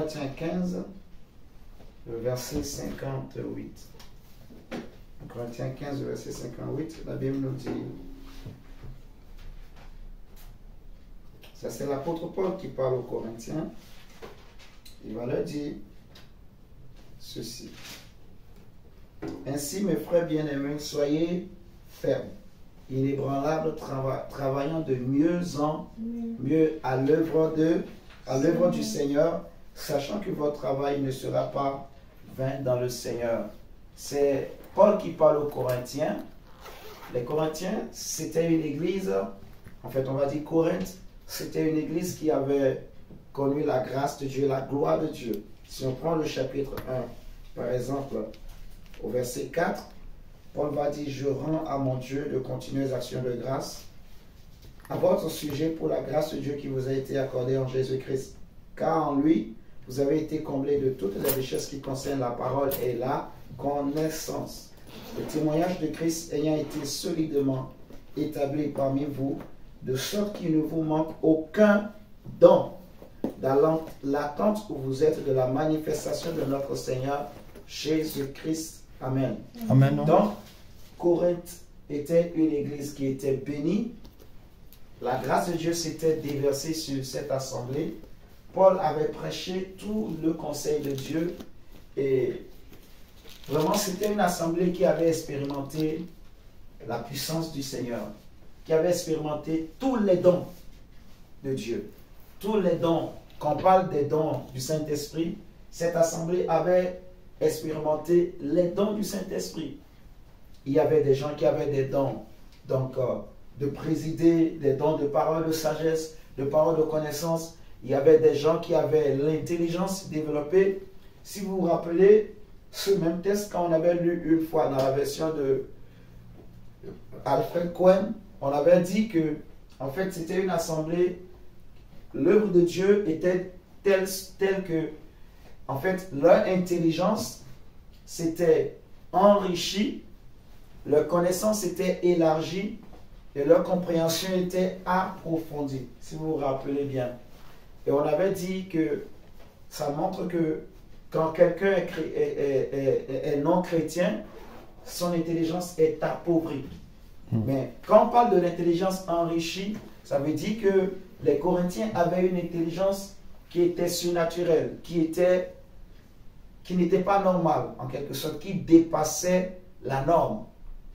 Corinthiens 15, le verset 58. Corinthiens 15, verset 58, la Bible nous dit, ça c'est l'apôtre Paul qui parle aux Corinthiens, il va leur dire ceci. Ainsi, mes frères bien-aimés, soyez fermes, inébranlables, travaillant de mieux en mieux à l'œuvre du Seigneur, sachant que votre travail ne sera pas vain dans le Seigneur. C'est Paul qui parle aux Corinthiens. Les Corinthiens, c'était une église, en fait on va dire Corinthe, c'était une église qui avait connu la grâce de Dieu, la gloire de Dieu. Si on prend le chapitre 1, par exemple, au verset 4, Paul va dire, je rends à mon Dieu de continuelles actions de grâce à votre sujet pour la grâce de Dieu qui vous a été accordée en Jésus-Christ. Car en lui, vous avez été comblés de toutes les richesses qui concernent la parole et la connaissance. Le témoignage de Christ ayant été solidement établi parmi vous, de sorte qu'il ne vous manque aucun don dans l'attente où vous êtes de la manifestation de notre Seigneur Jésus-Christ. Amen. Amen. Donc, Corinthe était une église qui était bénie. La grâce de Dieu s'était déversée sur cette assemblée. Paul avait prêché tout le conseil de Dieu et vraiment c'était une assemblée qui avait expérimenté la puissance du Seigneur, qui avait expérimenté tous les dons de Dieu. Tous les dons, quand on parle des dons du Saint-Esprit, cette assemblée avait expérimenté les dons du Saint-Esprit. Il y avait des gens qui avaient des dons, donc de présider, des dons de parole de sagesse, de parole de connaissance. Il y avait des gens qui avaient l'intelligence développée. Si vous vous rappelez, ce même texte, quand on avait lu une fois dans la version de Alfred Cohen, on avait dit que, en fait, c'était une assemblée, l'œuvre de Dieu était telle que, en fait, leur intelligence s'était enrichie, leur connaissance était élargie et leur compréhension était approfondie, si vous vous rappelez bien. Et on avait dit que ça montre que quand quelqu'un est non chrétien, son intelligence est appauvrie. Mais quand on parle de l'intelligence enrichie, ça veut dire que les Corinthiens avaient une intelligence qui était surnaturelle, qui n'était pas normale, en quelque sorte, qui dépassait la norme.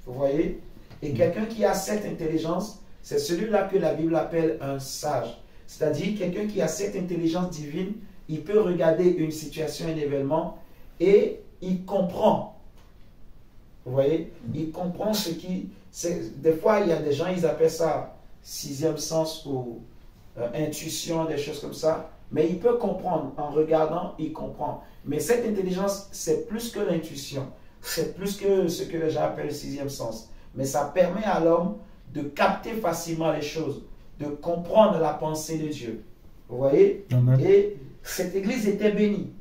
Vous voyez? Et quelqu'un qui a cette intelligence, c'est celui-là que la Bible appelle un sage. C'est-à-dire quelqu'un qui a cette intelligence divine, il peut regarder une situation, un événement, et il comprend. Vous voyez? Il comprend ce qui... Des fois, il y a des gens, ils appellent ça sixième sens ou intuition, des choses comme ça. Mais il peut comprendre. En regardant, il comprend. Mais cette intelligence, c'est plus que l'intuition. C'est plus que ce que les gens appellent le sixième sens. Mais ça permet à l'homme de capter facilement les choses, de comprendre la pensée de Dieu. Vous voyez? Amen. Et cette église était bénie.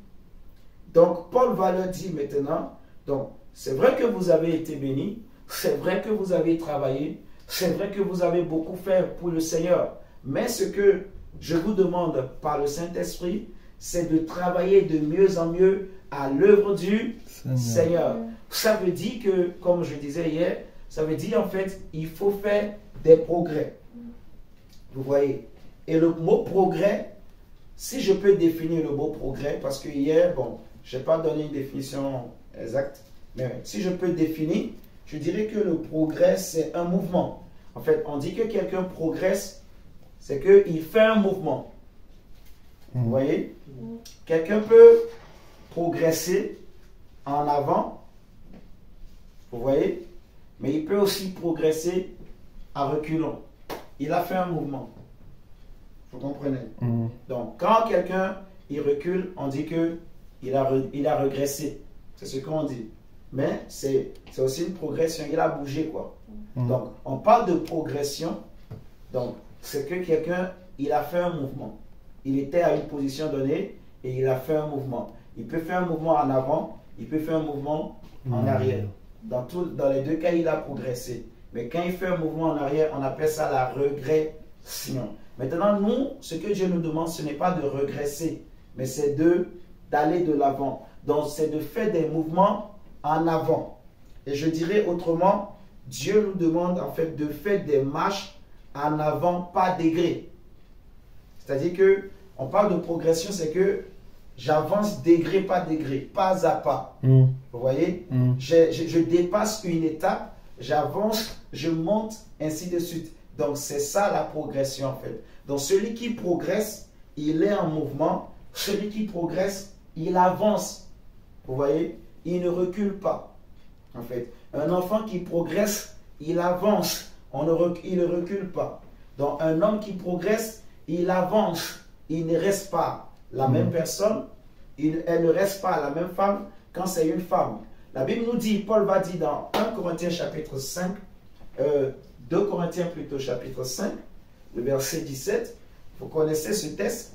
Donc, Paul va leur dire maintenant, donc, c'est vrai que vous avez été bénis, c'est vrai que vous avez travaillé, c'est vrai que vous avez beaucoup fait pour le Seigneur, mais ce que je vous demande par le Saint-Esprit, c'est de travailler de mieux en mieux à l'œuvre du Seigneur. Ça veut dire que, comme je disais hier, ça veut dire en fait, il faut faire des progrès. Vous voyez? Et le mot progrès, si je peux définir le mot progrès, parce que hier, bon, je n'ai pas donné une définition exacte, mais si je peux définir, je dirais que le progrès, c'est un mouvement. En fait, on dit que quelqu'un progresse, c'est qu'il fait un mouvement. Vous voyez? Quelqu'un peut progresser en avant, vous voyez? Mais il peut aussi progresser en reculant. Il a fait un mouvement. Vous comprenez? Donc, quand quelqu'un il recule, on dit qu'il a régressé. C'est ce qu'on dit. Mais c'est aussi une progression. Il a bougé, quoi. Donc, on parle de progression. Donc, c'est que quelqu'un, il a fait un mouvement. Il était à une position donnée et il a fait un mouvement. Il peut faire un mouvement en avant, il peut faire un mouvement en arrière. Dans les deux cas, il a progressé. Mais quand il fait un mouvement en arrière, on appelle ça la régression. Maintenant, nous, ce que Dieu nous demande, ce n'est pas de régresser, mais c'est d'aller de l'avant. Donc, c'est de faire des mouvements en avant. Et je dirais autrement, Dieu nous demande en fait de faire des marches en avant, pas degré. C'est-à-dire que on parle de progression, c'est que j'avance degré par degré, pas à pas. Vous voyez, je dépasse une étape, j'avance, je monte, ainsi de suite. Donc, c'est ça la progression en fait. Donc, celui qui progresse, il est en mouvement. Celui qui progresse, il avance. Vous voyez, il ne recule pas. En fait, un enfant qui progresse, il avance. Il ne recule pas. Donc, un homme qui progresse, il avance. Il ne reste pas la même personne. Elle ne reste pas la même femme quand c'est une femme. La Bible nous dit, Paul va dire dans 1 Corinthiens chapitre 5, 2 Corinthiens plutôt chapitre 5, le verset 17. Vous connaissez ce texte?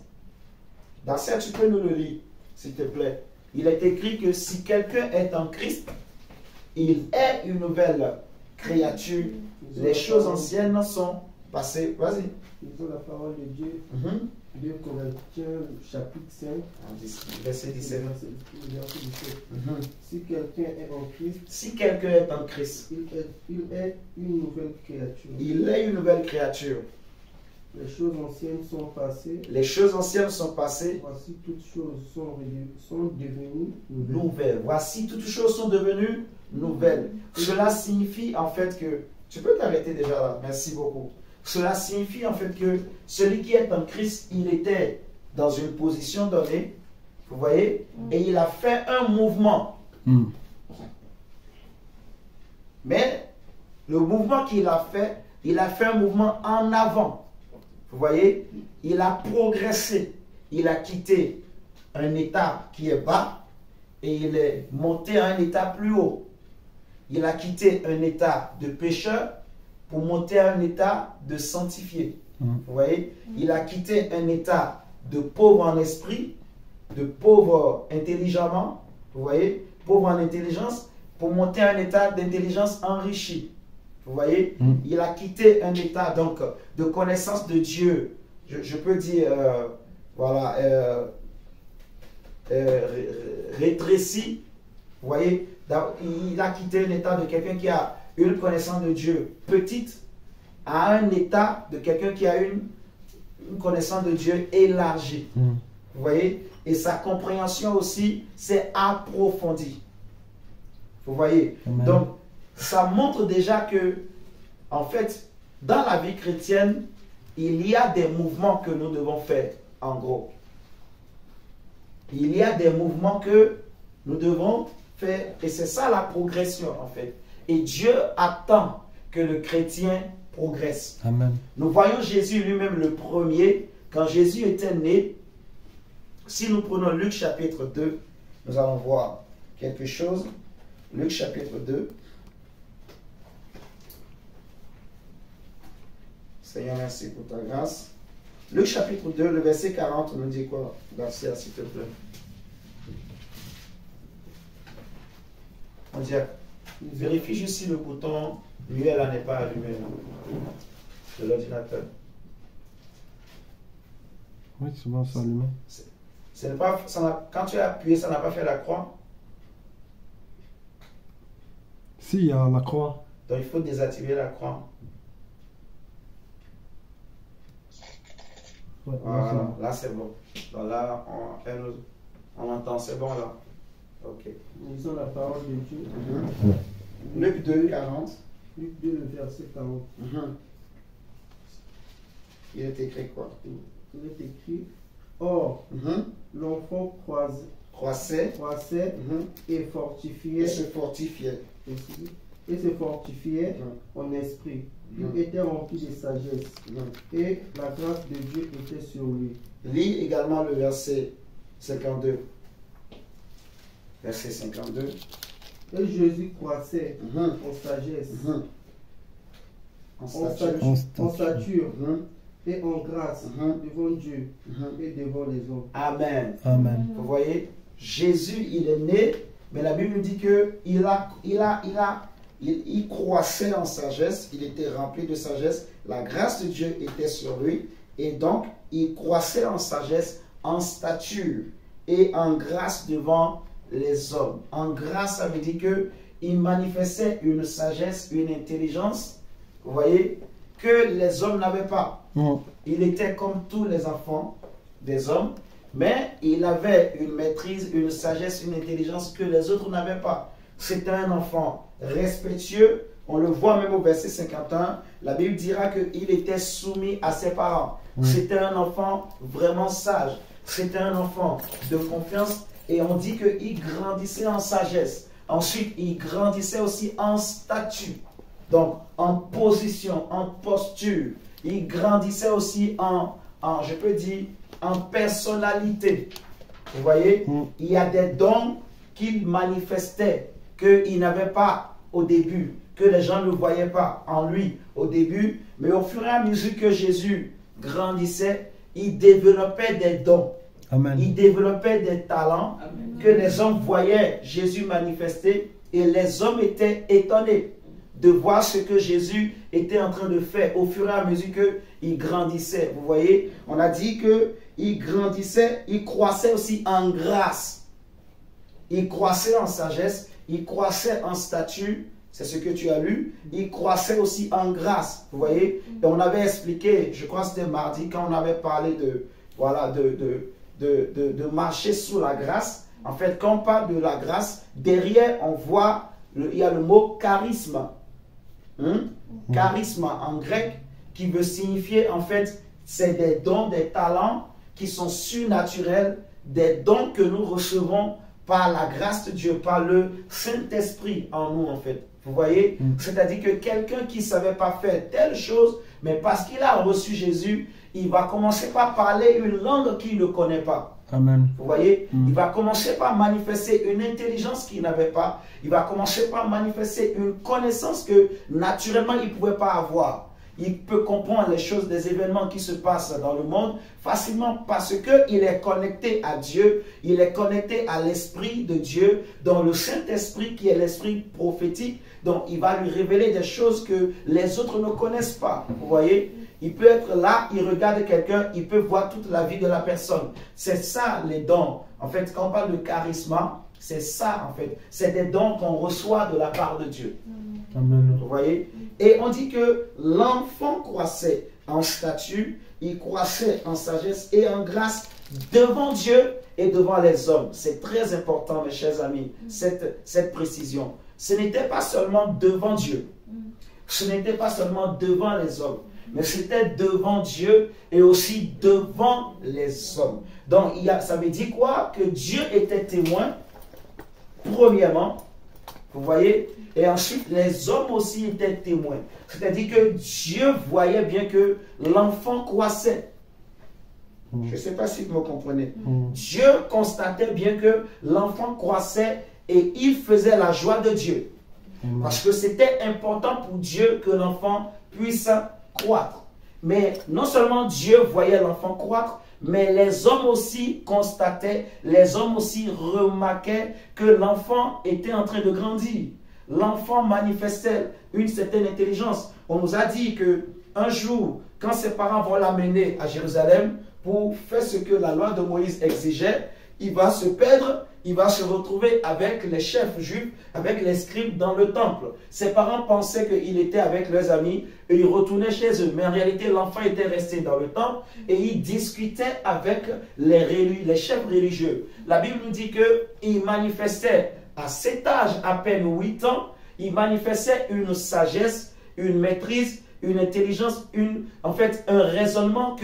Dans ça, tu peux nous le lire, s'il te plaît. Il est écrit que si quelqu'un est en Christ, il est une nouvelle créature. Les choses anciennes sont passées. Vas-y. Lisons la parole de Dieu. 2 Corinthiens chapitre 5. Verset 17. Si quelqu'un est en Christ, si quelqu'un est en Christ, il est une nouvelle créature. Il est une nouvelle créature. Les choses anciennes sont passées. Les choses anciennes sont passées. Voici toutes choses sont devenues nouvelles. Voici toutes choses sont devenues nouvelles. Cela signifie en fait que... Tu peux t'arrêter déjà là. Merci beaucoup. Cela signifie en fait que celui qui est en Christ, il était dans une position donnée. Vous voyez? Et il a fait un mouvement. Mais le mouvement qu'il a fait, il a fait un mouvement en avant. Vous voyez, il a progressé. Il a quitté un état qui est bas et il est monté à un état plus haut. Il a quitté un état de pécheur pour monter à un état de sanctifié. Vous voyez, il a quitté un état de pauvre en esprit, de pauvre intelligemment, vous voyez, pauvre en intelligence, pour monter à un état d'intelligence enrichie. Vous voyez, il a quitté un état donc de connaissance de Dieu, je peux dire, voilà, rétréci. Vous voyez, il a quitté un état de quelqu'un qui a une connaissance de Dieu petite à un état de quelqu'un qui a une connaissance de Dieu élargie. Vous voyez, et sa compréhension aussi s'est approfondie. Vous voyez, donc ça montre déjà que, en fait, dans la vie chrétienne, il y a des mouvements que nous devons faire, en gros. Il y a des mouvements que nous devons faire, et c'est ça la progression, en fait. Et Dieu attend que le chrétien progresse. Amen. Nous voyons Jésus lui-même le premier, quand Jésus était né. Si nous prenons Luc chapitre 2, nous allons voir quelque chose. Luc chapitre 2. Seigneur, merci pour ta grâce. Luc chapitre 2, le verset 40, nous dit quoi? Garcia, s'il te plaît. On dit, vérifie juste si le bouton muet là n'est pas allumé de l'ordinateur. Oui, souvent c'est allumé. Quand tu as appuyé, ça n'a pas fait la croix. Si, il y a la croix. Donc il faut désactiver la croix. Ouais, Voilà, là c'est bon. Donc là, on entend, c'est bon là. Ok. Lisons la parole de Dieu. Luc 2, 40. Luc 2, le verset 40. Il est écrit quoi? Il est écrit, or, l'enfant croissait et fortifiait. Et se fortifiait. Et se fortifiait en esprit. Il était rempli de sagesse. Et la grâce de Dieu était sur lui. Lis également le verset 52. Verset 52. Et Jésus croissait en sagesse, en stature et en grâce devant Dieu et devant les hommes. Amen. Amen. Vous voyez, Jésus, il est né, mais la Bible nous dit qu'il il croissait en sagesse, il était rempli de sagesse, la grâce de Dieu était sur lui, et donc il croissait en sagesse, en stature et en grâce devant les hommes. En grâce, ça veut dire qu'il manifestait une sagesse, une intelligence, vous voyez, que les hommes n'avaient pas. Il était comme tous les enfants des hommes, mais il avait une maîtrise, une sagesse, une intelligence que les autres n'avaient pas. C'était un enfant respectueux. On le voit même au verset 51. La Bible dira qu'il était soumis à ses parents. C'était un enfant vraiment sage. C'était un enfant de confiance. Et on dit qu'il grandissait en sagesse. Ensuite, il grandissait aussi en statut. Donc, en position, en posture. Il grandissait aussi je peux dire, en personnalité. Vous voyez, il y a des dons qu'il manifestait, qu'il n'avait pas au début, que les gens ne voyaient pas en lui au début, mais au fur et à mesure que Jésus grandissait, il développait des dons. Amen. Il développait des talents que les hommes voyaient Jésus manifester et les hommes étaient étonnés de voir ce que Jésus était en train de faire au fur et à mesure qu'il grandissait. Vous voyez, on a dit qu'il grandissait, il croissait aussi en grâce. Il croissait en sagesse, il croissait en statut, c'est ce que tu as lu. Il croissait aussi en grâce. Vous voyez, et on avait expliqué, je crois que c'était mardi, quand on avait parlé de marcher sous la grâce. En fait, quand on parle de la grâce, derrière, on voit, il y a le mot charisme. Charisme en grec, qui veut signifier, en fait, c'est des dons, des talents qui sont surnaturels, des dons que nous recevons par la grâce de Dieu, par le Saint-Esprit en nous, en fait. Vous voyez? C'est-à-dire que quelqu'un qui ne savait pas faire telle chose, mais parce qu'il a reçu Jésus, il va commencer par parler une langue qu'il ne connaît pas. Amen. Vous voyez, il va commencer par manifester une intelligence qu'il n'avait pas. Il va commencer par manifester une connaissance que naturellement il ne pouvait pas avoir. Il peut comprendre les choses, les événements qui se passent dans le monde facilement parce qu'il est connecté à Dieu, il est connecté à l'Esprit de Dieu, dans le Saint-Esprit qui est l'Esprit prophétique. Donc il va lui révéler des choses que les autres ne connaissent pas. Vous voyez? Il peut être là, il regarde quelqu'un, il peut voir toute la vie de la personne. C'est ça les dons. En fait, quand on parle de charisme, c'est ça en fait. C'est des dons qu'on reçoit de la part de Dieu. Amen. Vous voyez? Et on dit que l'enfant croissait en statut, il croissait en sagesse et en grâce devant Dieu et devant les hommes. C'est très important, mes chers amis, cette précision. Ce n'était pas seulement devant Dieu. Ce n'était pas seulement devant les hommes. Mais c'était devant Dieu et aussi devant les hommes. Donc, ça veut dire quoi? Que Dieu était témoin, premièrement, vous voyez, et ensuite les hommes aussi étaient témoins. C'est-à-dire que Dieu voyait bien que l'enfant croissait. Je ne sais pas si vous me comprenez. Dieu constatait bien que l'enfant croissait et il faisait la joie de Dieu. Parce que c'était important pour Dieu que l'enfant puisse croître. Mais non seulement Dieu voyait l'enfant croître, mais les hommes aussi constataient, les hommes aussi remarquaient que l'enfant était en train de grandir. L'enfant manifestait une certaine intelligence. On nous a dit que un jour, quand ses parents vont l'amener à Jérusalem pour faire ce que la loi de Moïse exigeait, il va se perdre, il va se retrouver avec les chefs juifs, avec les scribes dans le temple. Ses parents pensaient qu'il était avec leurs amis et il retournait chez eux. Mais en réalité, l'enfant était resté dans le temple et il discutait avec les chefs religieux. La Bible nous dit qu'il manifestait à cet âge, à peine 8 ans, il manifestait une sagesse, une maîtrise, une intelligence, en fait un raisonnement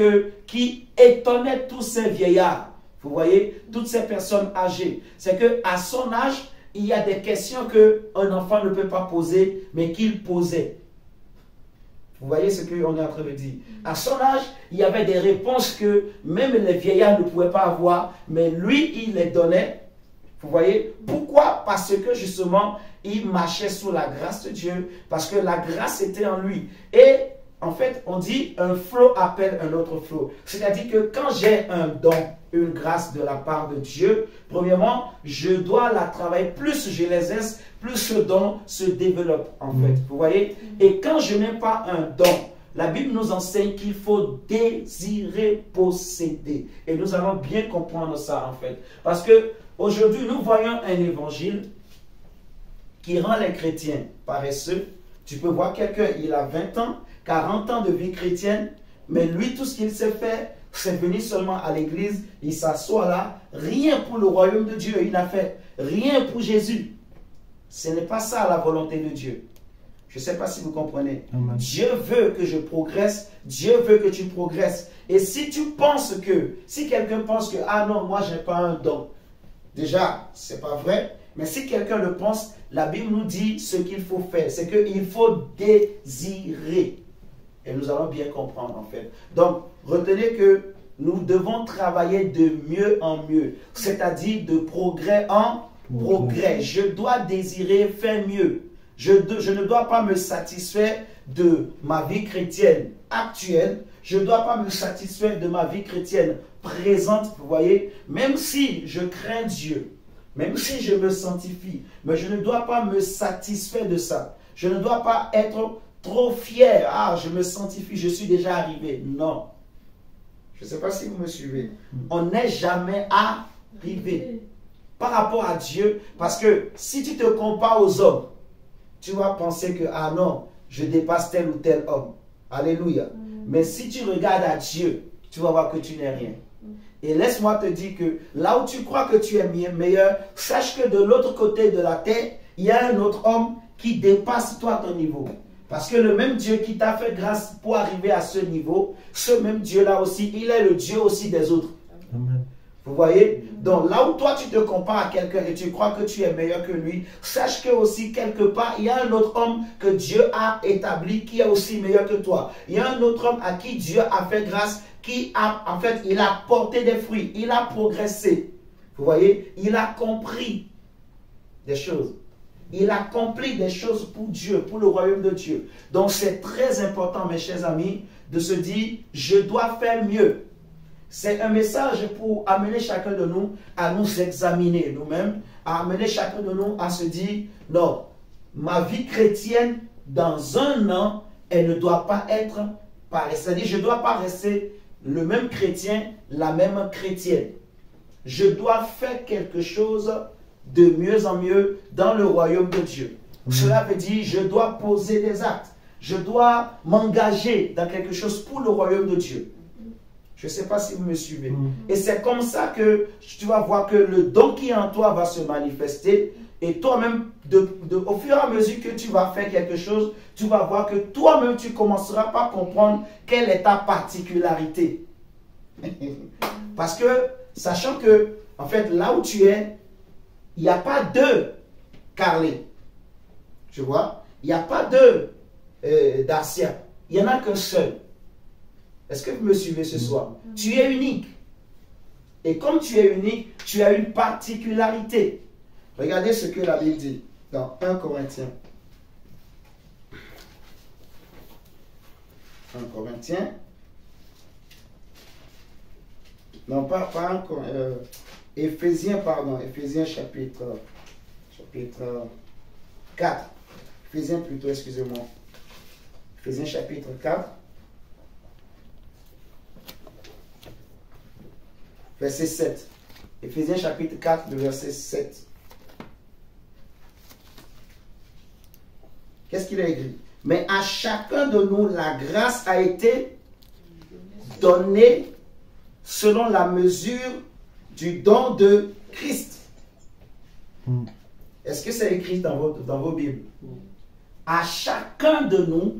qui étonnait tous ces vieillards. Vous voyez, toutes ces personnes âgées. C'est qu'à son âge, il y a des questions qu'un enfant ne peut pas poser, mais qu'il posait. Vous voyez ce qu'on est en train de dire. À son âge, il y avait des réponses que même les vieillards ne pouvaient pas avoir, mais lui, il les donnait. Vous voyez? Pourquoi? Parce que justement, il marchait sous la grâce de Dieu, parce que la grâce était en lui. Et en fait, on dit un flot appelle un autre flot. C'est-à-dire que quand j'ai un don, une grâce de la part de Dieu, premièrement, je dois la travailler. Plus je l'exerce, plus ce don se développe, en fait. Vous voyez? Et quand je n'ai pas un don, la Bible nous enseigne qu'il faut désirer posséder. Et nous allons bien comprendre ça en fait. Parce que aujourd'hui, nous voyons un évangile qui rend les chrétiens paresseux. Tu peux voir quelqu'un, il a 20 ans, 40 ans de vie chrétienne, mais lui, tout ce qu'il sait faire, c'est venir seulement à l'église, il s'assoit là, rien pour le royaume de Dieu, il n'a fait rien pour Jésus. Ce n'est pas ça la volonté de Dieu. Je ne sais pas si vous comprenez. Amen. Dieu veut que je progresse, Dieu veut que tu progresses. Et si tu penses que, si quelqu'un pense que, ah non, moi je n'ai pas un don, déjà, ce n'est pas vrai, mais si quelqu'un le pense, la Bible nous dit ce qu'il faut faire, c'est qu'il faut désirer. Et nous allons bien comprendre en fait. Donc, retenez que nous devons travailler de mieux en mieux, c'est-à-dire de progrès en progrès. Je dois désirer faire mieux. Je ne dois pas me satisfaire de ma vie chrétienne actuelle. Je ne dois pas me satisfaire de ma vie chrétienne présente. Vous voyez, même si je crains Dieu, même si je me sanctifie, mais je ne dois pas me satisfaire de ça. Je ne dois pas être trop fier. Ah, je me sanctifie, je suis déjà arrivé. Non. Je ne sais pas si vous me suivez. On n'est jamais arrivé par rapport à Dieu. Parce que si tu te compares aux hommes, tu vas penser que, ah non, je dépasse tel ou tel homme. Alléluia. Mais si tu regardes à Dieu, tu vas voir que tu n'es rien. Et laisse-moi te dire que là où tu crois que tu es meilleur, sache que de l'autre côté de la terre, il y a un autre homme qui dépasse toi à ton niveau. Parce que le même Dieu qui t'a fait grâce pour arriver à ce niveau, ce même Dieu-là aussi, il est le Dieu aussi des autres. Amen. Vous voyez? Donc là où toi tu te compares à quelqu'un et tu crois que tu es meilleur que lui, sache que aussi quelque part, il y a un autre homme que Dieu a établi qui est aussi meilleur que toi. Il y a un autre homme à qui Dieu a fait grâce, qui a, en fait, il a porté des fruits, il a progressé. Vous voyez? Il a compris des choses. Il accomplit des choses pour Dieu, pour le royaume de Dieu. Donc c'est très important, mes chers amis, de se dire, je dois faire mieux. C'est un message pour amener chacun de nous à nous examiner nous-mêmes, à amener chacun de nous à se dire, non, ma vie chrétienne, dans un an, elle ne doit pas être pareille. C'est-à-dire, je ne dois pas rester le même chrétien, la même chrétienne. Je dois faire quelque chose de mieux en mieux dans le royaume de Dieu. Cela veut dire, je dois poser des actes. Je dois m'engager dans quelque chose pour le royaume de Dieu. Je ne sais pas si vous me suivez. Et c'est comme ça que tu vas voir que le don qui est en toi va se manifester. Et toi-même, au fur et à mesure que tu vas faire quelque chose, tu vas voir que toi-même, tu commenceras par comprendre quelle est ta particularité. Parce que, sachant que, en fait, là où tu es, il n'y a pas deux Carlé. Tu vois? Il n'y a pas deux Dacia. Il n'y en a qu'un seul. Est-ce que vous me suivez ce soir? Tu es unique. Et comme tu es unique, tu as une particularité. Regardez ce que la Bible dit dans 1 Corinthiens. 1 Corinthiens. Non, pas 1 Corinthiens. Éphésiens, pardon. Éphésiens chapitre 4. Éphésiens plutôt, excusez-moi. Éphésiens chapitre 4. Verset 7. Éphésiens chapitre 4, le verset 7. Qu'est-ce qu'il a écrit? Mais à chacun de nous, la grâce a été donnée selon la mesure du don de Christ. Est-ce que c'est écrit dans vos Bibles? À chacun de nous,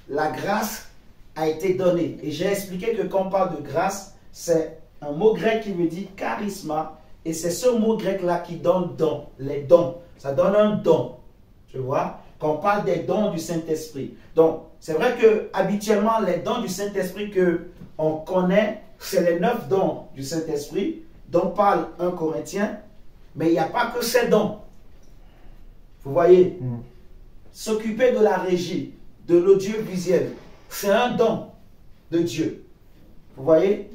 la grâce a été donnée. Et j'ai expliqué que quand on parle de grâce, c'est un mot grec qui veut dire charisma. Et c'est ce mot grec-là qui donne don, les dons. Ça donne un don. Tu vois? Quand on parle des dons du Saint-Esprit. Donc, c'est vrai que habituellement, les dons du Saint-Esprit qu'on connaît, c'est les 9 dons du Saint-Esprit dont parle 1 Corinthien. Mais il n'y a pas que ces dons. Vous voyez? S'occuper de la régie, de l'audiovisuel, c'est un don de Dieu. Vous voyez?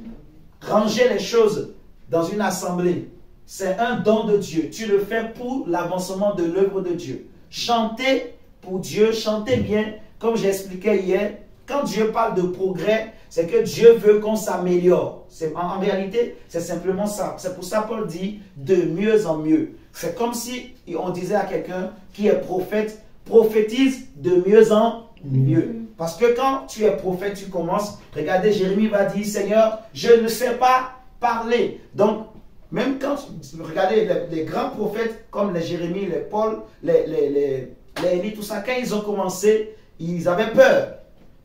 Ranger les choses dans une assemblée, c'est un don de Dieu. Tu le fais pour l'avancement de l'œuvre de Dieu. Chanter pour Dieu, chanter bien, comme j'expliquais hier, quand Dieu parle de progrès, c'est que Dieu veut qu'on s'améliore. En réalité, c'est simplement ça. C'est pour ça que Paul dit de mieux en mieux. C'est comme si on disait à quelqu'un qui est prophète, prophétise de mieux en mieux. Parce que quand tu es prophète, tu commences, regardez, Jérémie va dire, Seigneur, je ne sais pas parler. Donc, même quand, regardez, les grands prophètes comme les Jérémie, les Paul, les Élie, tout ça, quand ils ont commencé, ils avaient peur.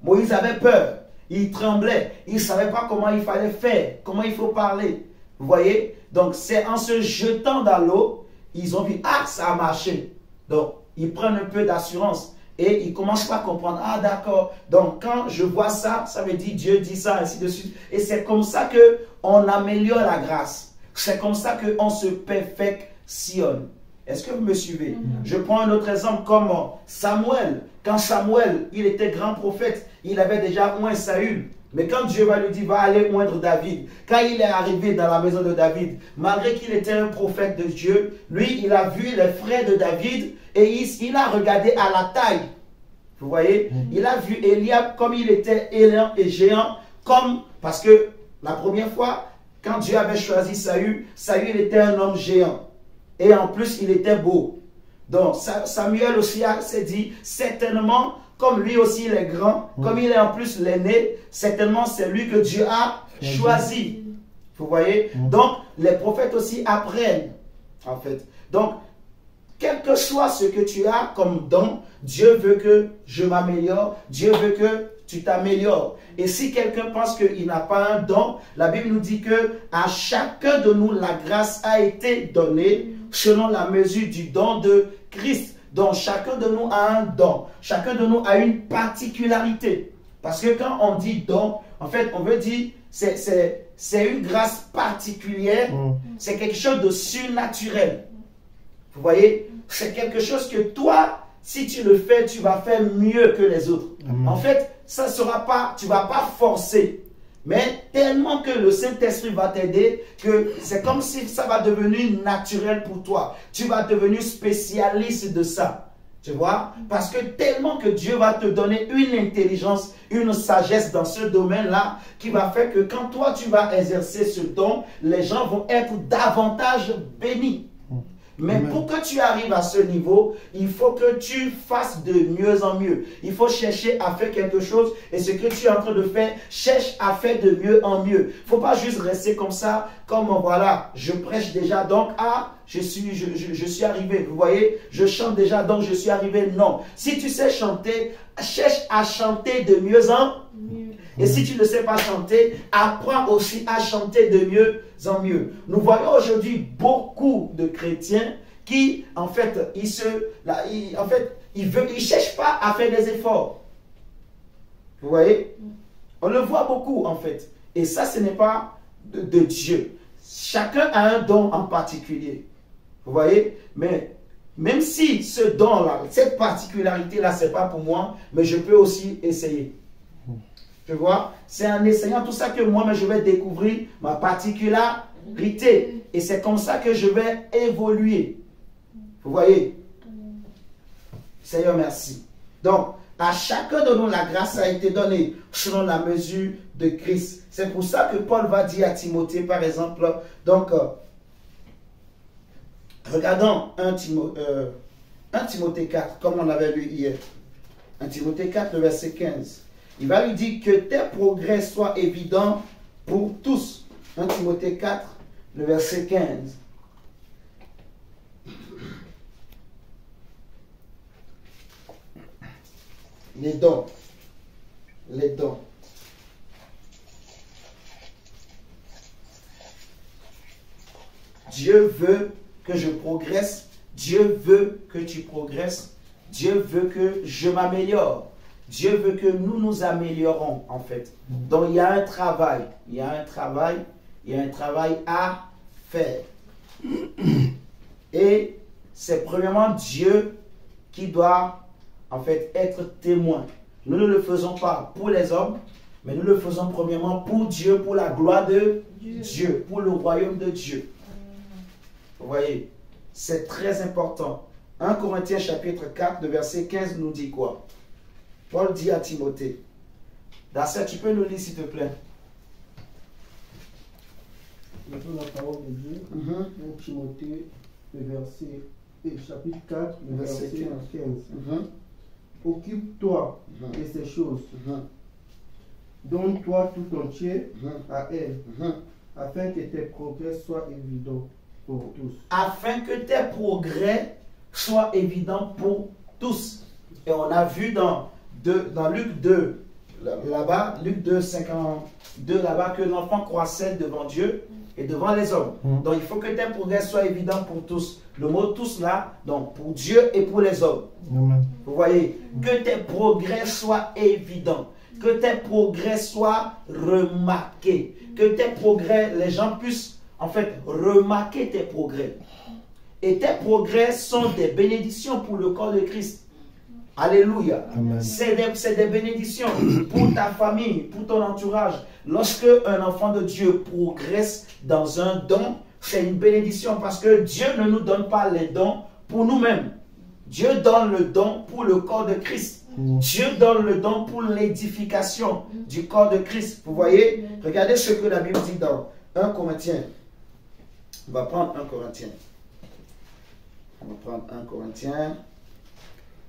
Moïse avait peur. Il tremblait. Il ne savait pas comment il fallait faire, comment il faut parler. Vous voyez? Donc, c'est en se jetant dans l'eau, ils ont vu, ah, ça a marché. Donc, ils prennent un peu d'assurance et ils ne commencent pas à comprendre, ah, d'accord. Donc, quand je vois ça, ça veut dire Dieu dit ça, ainsi de suite. Et c'est comme ça qu'on améliore la grâce. C'est comme ça qu'on se perfectionne. Est-ce que vous me suivez? Je prends un autre exemple comme Samuel. Quand Samuel, il était grand prophète, il avait déjà oint Saül. Mais quand Dieu va lui dire, va aller oindre David, quand il est arrivé dans la maison de David, malgré qu'il était un prophète de Dieu, lui, il a vu les frères de David et il a regardé à la taille. Vous voyez? Il a vu Eliab comme il était élan et géant, parce que la première fois, quand Dieu avait choisi Saül, Saül était un homme géant. Et en plus, il était beau. Donc, Samuel aussi s'est dit, certainement, comme lui aussi il est grand, comme il est en plus l'aîné, certainement c'est lui que Dieu a choisi. Vous voyez? Donc, les prophètes aussi apprennent, en fait. Donc, quel que soit ce que tu as comme don, Dieu veut que je m'améliore, Dieu veut que tu t'améliores. Et si quelqu'un pense qu'il n'a pas un don, la Bible nous dit que à chacun de nous, la grâce a été donnée selon la mesure du don de Christ. Donc, chacun de nous a un don. Chacun de nous a une particularité. Parce que quand on dit don, en fait, on veut dire c'est une grâce particulière. C'est quelque chose de surnaturel. Vous voyez? C'est quelque chose que toi, si tu le fais, tu vas faire mieux que les autres. En fait, ça sera pas, tu ne vas pas forcer. Mais tellement que le Saint-Esprit va t'aider, que c'est comme si ça va devenir naturel pour toi. Tu vas devenir spécialiste de ça. Tu vois? Parce que tellement que Dieu va te donner une intelligence, une sagesse dans ce domaine-là, qui va faire que quand toi tu vas exercer ce don, les gens vont être davantage bénis. Mais pour que tu arrives à ce niveau, il faut que tu fasses de mieux en mieux. Il faut chercher à faire quelque chose et ce que tu es en train de faire, cherche à faire de mieux en mieux. Il ne faut pas juste rester comme ça, comme voilà, je prêche déjà, donc je suis arrivé. Vous voyez, je chante déjà, donc je suis arrivé. Non. Si tu sais chanter, cherche à chanter de mieux en mieux. Et si tu ne sais pas chanter, apprends aussi à chanter de mieux en mieux. Nous voyons aujourd'hui beaucoup de chrétiens qui, en fait, ils ne cherchent pas à faire des efforts. Vous voyez? On le voit beaucoup, en fait. Et ça, ce n'est pas de Dieu. Chacun a un don en particulier. Vous voyez? Mais même si ce don-là, cette particularité-là, ce n'est pas pour moi, mais je peux aussi essayer. Tu vois, c'est en essayant tout ça que moi, je vais découvrir ma particularité. Et c'est comme ça que je vais évoluer. Vous voyez? Seigneur, merci. Donc, à chacun de nous, la grâce a été donnée selon la mesure de Christ. C'est pour ça que Paul va dire à Timothée, par exemple, donc, regardons 1 Timothée 4, comme on avait lu hier. 1 Timothée 4, le verset 15. Il va lui dire que tes progrès soient évidents pour tous. 1 Timothée 4, le verset 15. Les dons. Les dons. Dieu veut que je progresse. Dieu veut que tu progresses. Dieu veut que je m'améliore. Dieu veut que nous nous améliorons, en fait. Donc, il y a un travail. Il y a un travail. Il y a un travail à faire. Et c'est premièrement Dieu qui doit, en fait, être témoin. Nous ne le faisons pas pour les hommes, mais nous le faisons premièrement pour Dieu, pour la gloire de Dieu, pour le royaume de Dieu. Vous voyez, c'est très important. 1 Corinthiens chapitre 4, le verset 15 nous dit quoi? Paul dit à Timothée, Darcia, tu peux nous lire s'il te plaît. Maintenant, la parole de Dieu, 1 Timothée, chapitre 4, le verset 15. Occupe-toi de ces choses. Donne-toi tout entier à elle, afin que tes progrès soient évidents pour tous. Afin que tes progrès soient évidents pour tous. Et on a vu dans Luc 2, là-bas, Luc 2, 52, là-bas, que l'enfant croissait devant Dieu et devant les hommes. Donc il faut que tes progrès soient évidents pour tous. Le mot tous là, donc pour Dieu et pour les hommes. Amen. Vous voyez, que tes progrès soient évidents, que tes progrès soient remarqués, que tes progrès, les gens puissent en fait remarquer tes progrès. Et tes progrès sont des bénédictions pour le corps de Christ. Alléluia. C'est des bénédictions pour ta famille, pour ton entourage. Lorsque un enfant de Dieu progresse dans un don, c'est une bénédiction parce que Dieu ne nous donne pas les dons pour nous-mêmes. Dieu donne le don pour le corps de Christ. Dieu donne le don pour l'édification du corps de Christ. Vous voyez, regardez ce que la Bible dit dans 1 Corinthiens. On va prendre 1 Corinthiens. On va prendre 1 Corinthiens,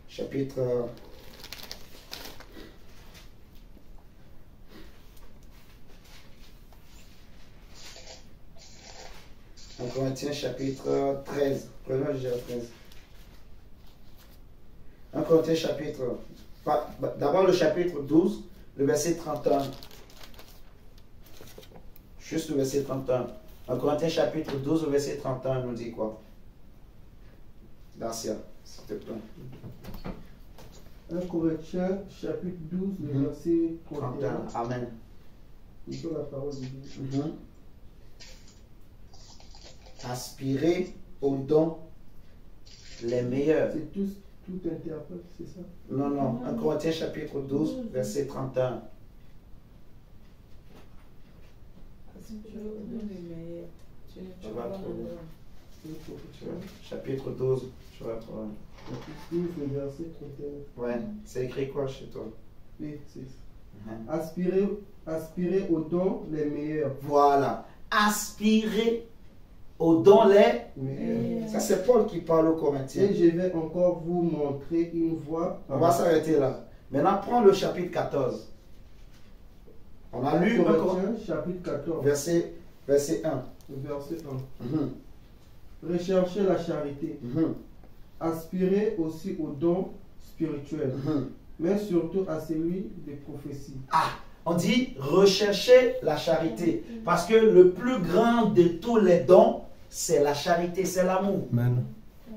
chapitre 1 Corinthiens chapitre 13. Prenons déjà 13. 1 Corinthiens chapitre... D'abord le chapitre 12, le verset 31. Juste le verset 31. 1 Corinthiens chapitre 12, le verset 31 nous dit quoi? Darcia, s'il te plaît. 1 Corinthiens chapitre 12, le verset 31. Amen. Lisons la parole de Dieu. Aspirez aux dons les meilleurs. C'est tout interprète, c'est ça? Non, non. 1 Corinthiens chapitre 12, verset 31. Chapitre 12, je vais prendre. Chapitre 12, le verset 31. Ouais, c'est écrit quoi chez toi? Oui, c'est ça. Aspirez aux dons les meilleurs. Voilà. Aspirez aux dons les meilleurs. Ça, c'est Paul qui parle aux Corinthiens. Et je vais encore vous montrer une voie. On va s'arrêter là. Maintenant, prends le chapitre 14. On a lu Corinthiens, chapitre 14. Verset 1. Verset 1. Recherchez la charité. Aspirez aussi aux dons spirituels. Mais surtout à celui des prophéties. Ah, on dit rechercher la charité. Parce que le plus grand de tous les dons, c'est la charité, c'est l'amour.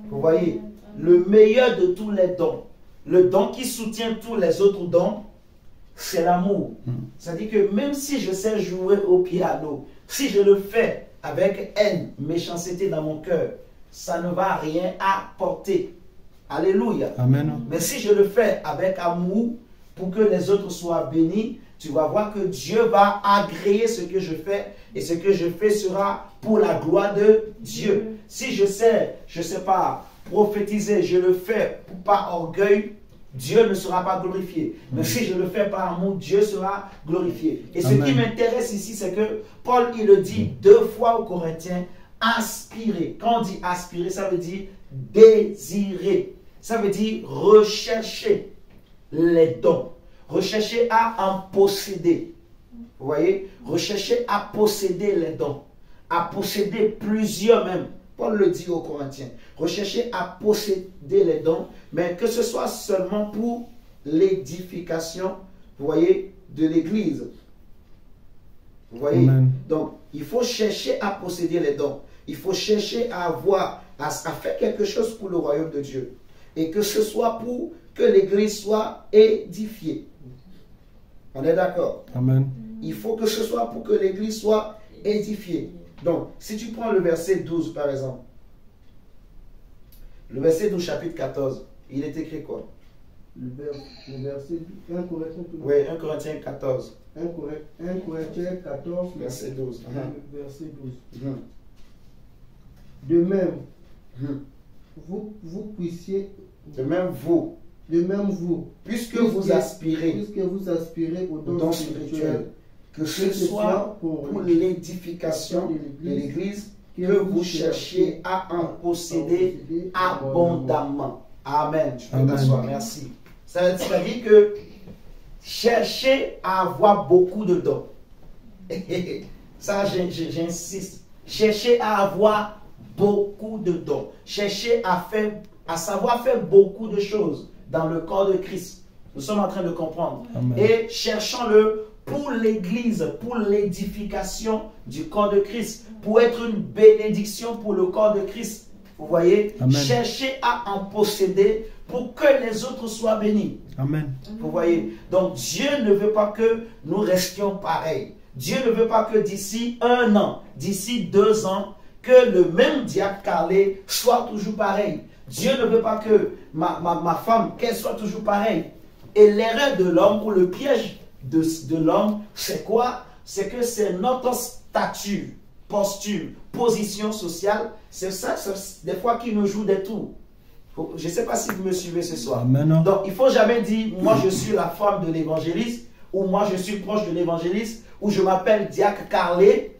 Vous voyez, le meilleur de tous les dons, le don qui soutient tous les autres dons, c'est l'amour. C'est-à-dire que même si je sais jouer au piano, si je le fais avec haine, méchanceté dans mon cœur, ça ne va rien apporter. Alléluia. Amen. Mais si je le fais avec amour, pour que les autres soient bénis, tu vas voir que Dieu va agréer ce que je fais, et ce que je fais sera pour la gloire de Dieu. Si je sais pas, prophétiser, je le fais par orgueil, Dieu ne sera pas glorifié. Mais si je le fais par amour, Dieu sera glorifié. Et ce qui m'intéresse ici, c'est que Paul, il le dit 2 fois aux Corinthiens, aspirer. Quand on dit aspirer, ça veut dire désirer. Ça veut dire rechercher les dons. Rechercher à en posséder. Vous voyez? Rechercher à posséder les dons. À posséder plusieurs même. Paul le dit aux Corinthiens. Rechercher à posséder les dons, mais que ce soit seulement pour l'édification, vous voyez, de l'Église. Vous voyez? Amen. Donc, il faut chercher à posséder les dons. Il faut chercher à avoir, à faire quelque chose pour le royaume de Dieu. Et que ce soit pour que l'Église soit édifiée. On est d'accord? Amen. Il faut que ce soit pour que l'Église soit édifiée. Donc, si tu prends le verset 12 par exemple, le verset 12 chapitre 14, il est écrit quoi? Le verset 1 Corinthiens. Oui, 1 Corinthiens 14. 1 Corinthiens 14, verset 12. Verset 12. De même, vous puissiez... De même, vous. De même vous, puisque vous aspirez au au don don spirituel, spirituel, que ce soit pour l'édification de l'Église, que vous cherchiez à en posséder abondamment. Amen. Je peux Amen. t'asseoir. Merci. Ça veut dire que cherchez à avoir beaucoup de dons. Ça, j'insiste. Cherchez à avoir beaucoup de dons. Cherchez à savoir faire beaucoup de choses dans le corps de Christ. Nous sommes en train de comprendre. Amen. Et cherchons-le pour l'Église, pour l'édification du corps de Christ, pour être une bénédiction pour le corps de Christ. Vous voyez? Amen. Cherchez à en posséder pour que les autres soient bénis. Amen. Vous voyez? Donc Dieu ne veut pas que nous restions pareils. Dieu ne veut pas que d'ici 1 an, d'ici 2 ans, que le même diacre Carlé soit toujours pareil. Dieu ne veut pas que ma femme, qu'elle soit toujours pareille. Et l'erreur de l'homme ou le piège de l'homme, c'est quoi? C'est que c'est notre statut, posture, position sociale. C'est ça, des fois, qui nous joue des tours. Je ne sais pas si vous me suivez ce soir. Amen. Donc, il ne faut jamais dire, moi je suis la femme de l'évangéliste, ou moi je suis proche de l'évangéliste, ou je m'appelle diacre Carlé.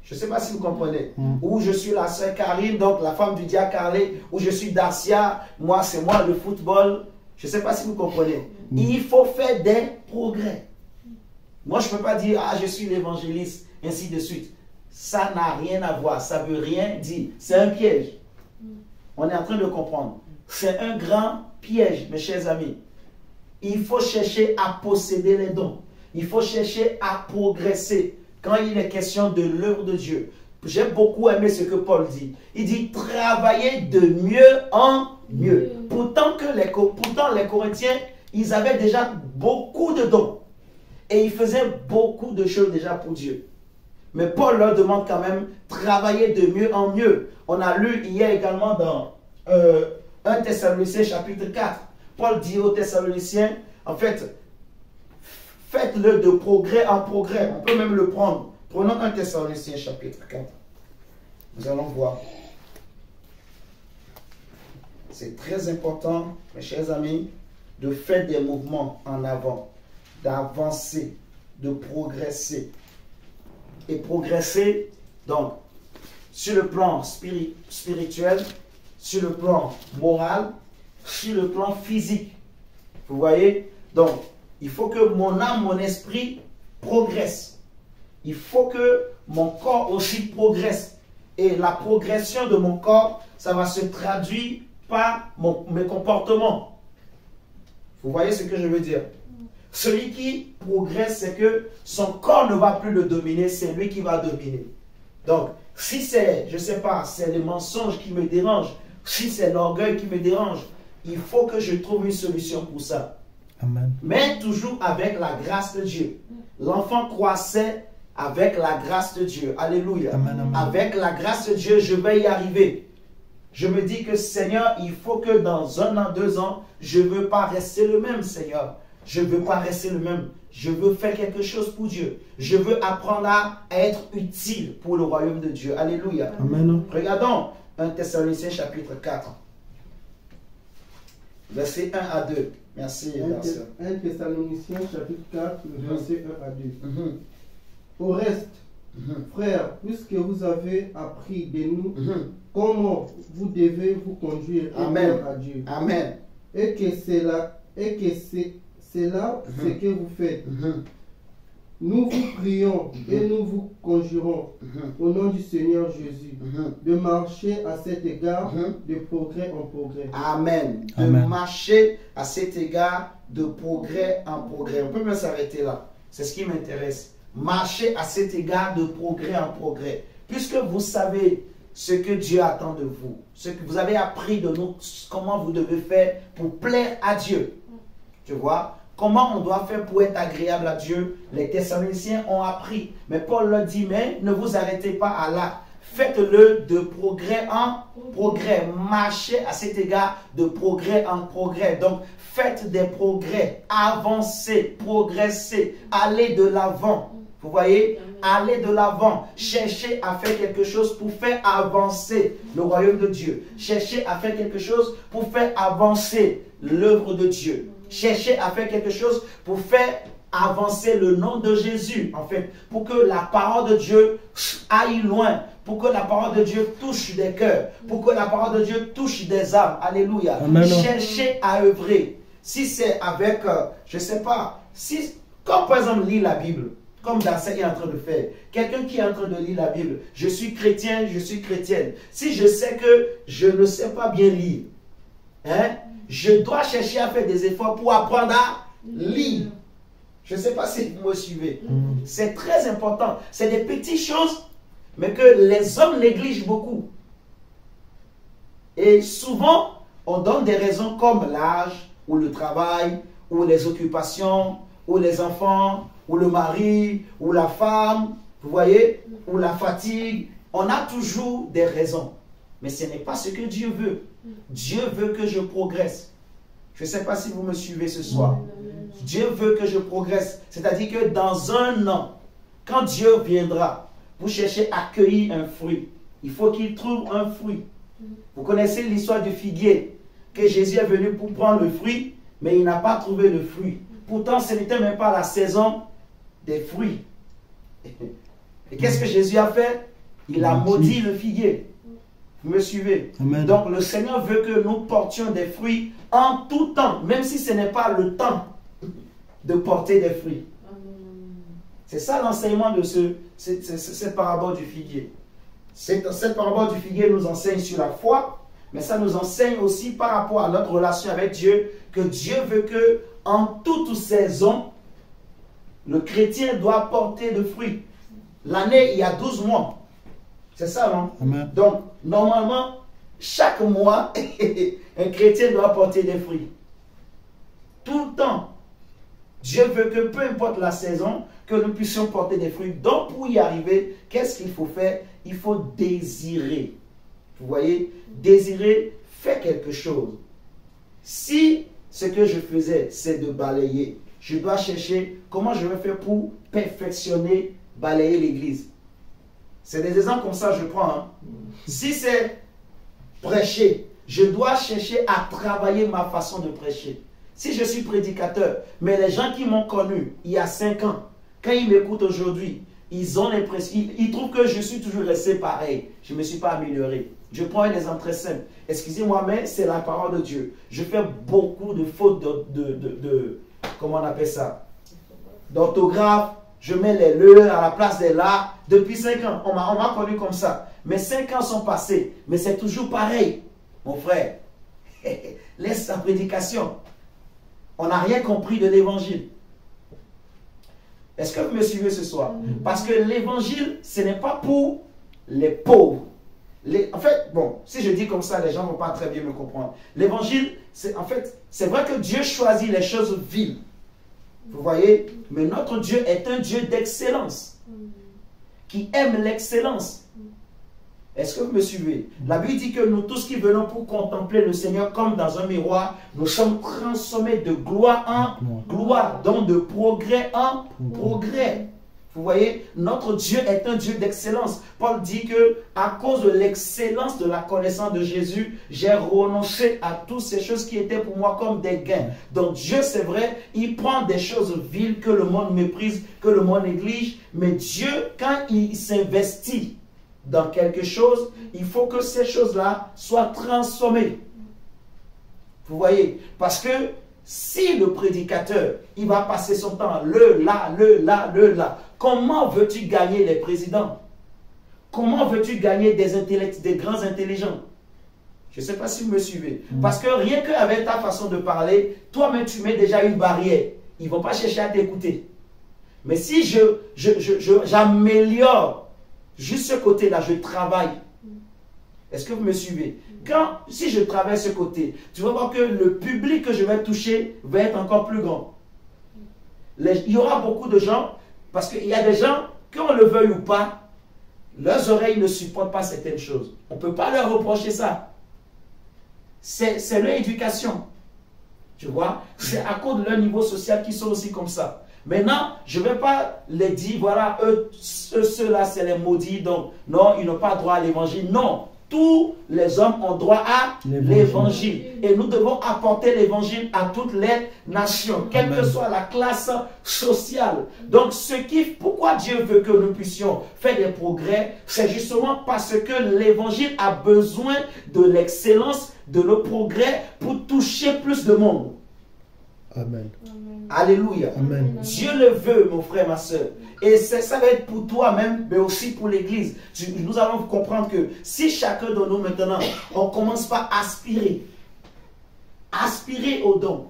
Je ne sais pas si vous comprenez. Ou je suis la sœur Karine, donc la femme du diacre Carlé, ou je suis Dacia, moi c'est moi le football. Je ne sais pas si vous comprenez. Il faut faire des progrès. Moi je ne peux pas dire, ah je suis l'évangéliste, ainsi de suite. Ça n'a rien à voir, ça ne veut rien dire. C'est un piège. On est en train de comprendre. C'est un grand piège, mes chers amis. Il faut chercher à posséder les dons. Il faut chercher à progresser quand il est question de l'œuvre de Dieu. J'ai beaucoup aimé ce que Paul dit. Il dit travailler de mieux en mieux. Pourtant les Corinthiens, ils avaient déjà beaucoup de dons. Et ils faisaient beaucoup de choses déjà pour Dieu. Mais Paul leur demande quand même travailler de mieux en mieux. On a lu hier également dans 1 Thessaloniciens chapitre 4. Paul dit aux Thessaloniciens, en fait, faites-le de progrès en progrès. On peut même le prendre. Prenons 1 Thessaloniciens chapitre 4. Nous allons voir. C'est très important, mes chers amis, de faire des mouvements en avant, d'avancer, de progresser. Et progresser, donc, sur le plan spirituel, sur le plan moral, sur le plan physique. Vous voyez? Donc, il faut que mon âme, mon esprit progresse. Il faut que mon corps aussi progresse. Et la progression de mon corps, ça va se traduire par mes comportements. Vous voyez ce que je veux dire? Celui qui progresse, c'est que son corps ne va plus le dominer, c'est lui qui va dominer. Donc, si c'est, je ne sais pas, c'est le mensonge qui me dérange, si c'est l'orgueil qui me dérange, il faut que je trouve une solution pour ça. Amen. Mais toujours avec la grâce de Dieu. L'enfant croissait avec la grâce de Dieu. Alléluia. Amen, amen. Avec la grâce de Dieu, je vais y arriver. Je me dis que Seigneur, il faut que dans 1 an, 2 ans, je ne veux pas rester le même, Seigneur. Je ne veux pas rester le même. Je veux faire quelque chose pour Dieu. Je veux apprendre à être utile pour le royaume de Dieu. Alléluia. Amen. Regardons 1 Thessaloniciens chapitre 4. Versets 1 à 2. Merci, merci. 1 Thessaloniciens chapitre 4, verset 1 à 2. Mhm. Au reste, Mhm. frères, puisque vous avez appris de nous Mhm. comment vous devez vous conduire et Amen. plaire à Dieu, Amen. et que c'est là ce que vous faites, Mhm. nous vous prions et nous vous conjurons Mhm. au nom du Seigneur Jésus Mhm. de marcher à cet égard Mhm. de progrès en progrès. Amen. De Amen. marcher à cet égard de progrès en progrès. On peut même s'arrêter là. C'est ce qui m'intéresse. Marcher à cet égard de progrès en progrès. Puisque vous savez ce que Dieu attend de vous, ce que vous avez appris de nous, comment vous devez faire pour plaire à Dieu. Tu vois? Comment on doit faire pour être agréable à Dieu? Les Thessaloniciens ont appris. Mais Paul leur dit, mais ne vous arrêtez pas à là. Faites-le de progrès en progrès. Marchez à cet égard de progrès en progrès. Donc, faites des progrès. Avancez, progressez, allez de l'avant. Vous voyez? Allez de l'avant. Cherchez à faire quelque chose pour faire avancer le royaume de Dieu. Cherchez à faire quelque chose pour faire avancer l'œuvre de Dieu. Cherchez à faire quelque chose pour faire avancer le nom de Jésus, en fait, pour que la parole de Dieu aille loin, pour que la parole de Dieu touche des cœurs, pour que la parole de Dieu touche des âmes. Alléluia. Amen. Cherchez à œuvrer. Si c'est avec, je ne sais pas, si, comme par exemple lire la Bible, comme Darcy est en train de faire. Quelqu'un qui est en train de lire la Bible, je suis chrétien, je suis chrétienne. Si je sais que je ne sais pas bien lire, hein, je dois chercher à faire des efforts pour apprendre à lire. Je ne sais pas si vous me suivez. C'est très important. C'est des petites choses, mais que les hommes négligent beaucoup. Et souvent, on donne des raisons comme l'âge, ou le travail, ou les occupations, ou les enfants, ou le mari, ou la femme, vous voyez, ou la fatigue. On a toujours des raisons. Mais ce n'est pas ce que Dieu veut. Dieu veut que je progresse. Je ne sais pas si vous me suivez ce soir. Dieu veut que je progresse. C'est-à-dire que dans un an, quand Dieu viendra, vous cherchez à cueillir un fruit. Il faut qu'il trouve un fruit. Vous connaissez l'histoire du figuier, que Jésus est venu pour prendre le fruit, mais il n'a pas trouvé le fruit. Pourtant, ce n'était même pas la saison des fruits. Et qu'est-ce que Jésus a fait? Il a maudit le figuier. Vous me suivez? Amen. Donc le Seigneur veut que nous portions des fruits en tout temps, même si ce n'est pas le temps de porter des fruits. C'est ça l'enseignement de cette parabole du figuier. Cette parabole du figuier nous enseigne sur la foi, mais ça nous enseigne aussi par rapport à notre relation avec Dieu, que Dieu veut que en toute saison, le chrétien doit porter de fruits. L'année, il y a 12 mois. C'est ça, non? Amen. Donc, normalement, chaque mois, un chrétien doit porter des fruits. Tout le temps. Dieu veut que, peu importe la saison, que nous puissions porter des fruits. Donc, pour y arriver, qu'est-ce qu'il faut faire? Il faut désirer. Vous voyez? Désirer, faire quelque chose. Si ce que je faisais, c'est de balayer, je dois chercher comment je vais faire pour perfectionner, balayer l'église. C'est des exemples comme ça, je prends. Hein. Si c'est prêcher, je dois chercher à travailler ma façon de prêcher. Si je suis prédicateur, mais les gens qui m'ont connu il y a 5 ans, quand ils m'écoutent aujourd'hui, ils ont l'impression, ils trouvent que je suis toujours resté pareil. Je ne me suis pas amélioré. Je prends un exemple très simple. Excusez-moi, mais c'est la parole de Dieu. Je fais beaucoup de fautes comment on appelle ça? D'orthographe. Je mets les le à la place des la. Depuis 5 ans, on m'a connu comme ça. Mais 5 ans sont passés. Mais c'est toujours pareil. Mon frère, laisse sa prédication. On n'a rien compris de l'évangile. Est-ce que vous me suivez ce soir? Parce que l'évangile, ce n'est pas pour les pauvres. En fait, bon, si je dis comme ça, les gens ne vont pas très bien me comprendre. L'évangile, en fait, c'est vrai que Dieu choisit les choses viles. Vous voyez? Mais notre Dieu est un Dieu d'excellence. Qui aime l'excellence. Est-ce que vous me suivez? La Bible dit que nous tous qui venons pour contempler le Seigneur comme dans un miroir, nous sommes transformés de gloire en gloire, donc de progrès en progrès. Vous voyez, notre Dieu est un Dieu d'excellence. Paul dit que à cause de l'excellence de la connaissance de Jésus, j'ai renoncé à toutes ces choses qui étaient pour moi comme des gains. Donc Dieu, c'est vrai, il prend des choses viles que le monde méprise, que le monde néglige. Mais Dieu, quand il s'investit dans quelque chose, il faut que ces choses-là soient transformées. Vous voyez, parce que si le prédicateur, il va passer son temps le là, comment veux-tu gagner les présidents? Comment veux-tu gagner des grands intelligents? Je ne sais pas si vous me suivez. Parce que rien qu'avec ta façon de parler, toi-même tu mets déjà une barrière. Ils ne vont pas chercher à t'écouter. Mais si j'améliore juste ce côté-là, je travaille. Est-ce que vous me suivez? Si je travaille ce côté, tu vas voir que le public que je vais toucher va être encore plus grand. Il y aura beaucoup de gens, parce qu'il y a des gens, qu'on le veuille ou pas, leurs oreilles ne supportent pas certaines choses. On ne peut pas leur reprocher ça. C'est leur éducation. Tu vois? C'est à cause de leur niveau social qu'ils sont aussi comme ça. Maintenant, je ne vais pas les dire, voilà, ceux-là, c'est les maudits, donc non, ils n'ont pas droit à l'évangile. Non. tous les hommes ont droit à l'évangile. Et nous devons apporter l'évangile à toutes les nations, quelle que soit la classe sociale. Donc, pourquoi Dieu veut que nous puissions faire des progrès, c'est justement parce que l'évangile a besoin de l'excellence, de nos progrès pour toucher plus de monde. Amen. Alléluia. Amen. Dieu le veut, mon frère, ma soeur. Et ça va être pour toi-même, mais aussi pour l'Église. Nous allons comprendre que si chacun de nous maintenant, on commence par aspirer au don,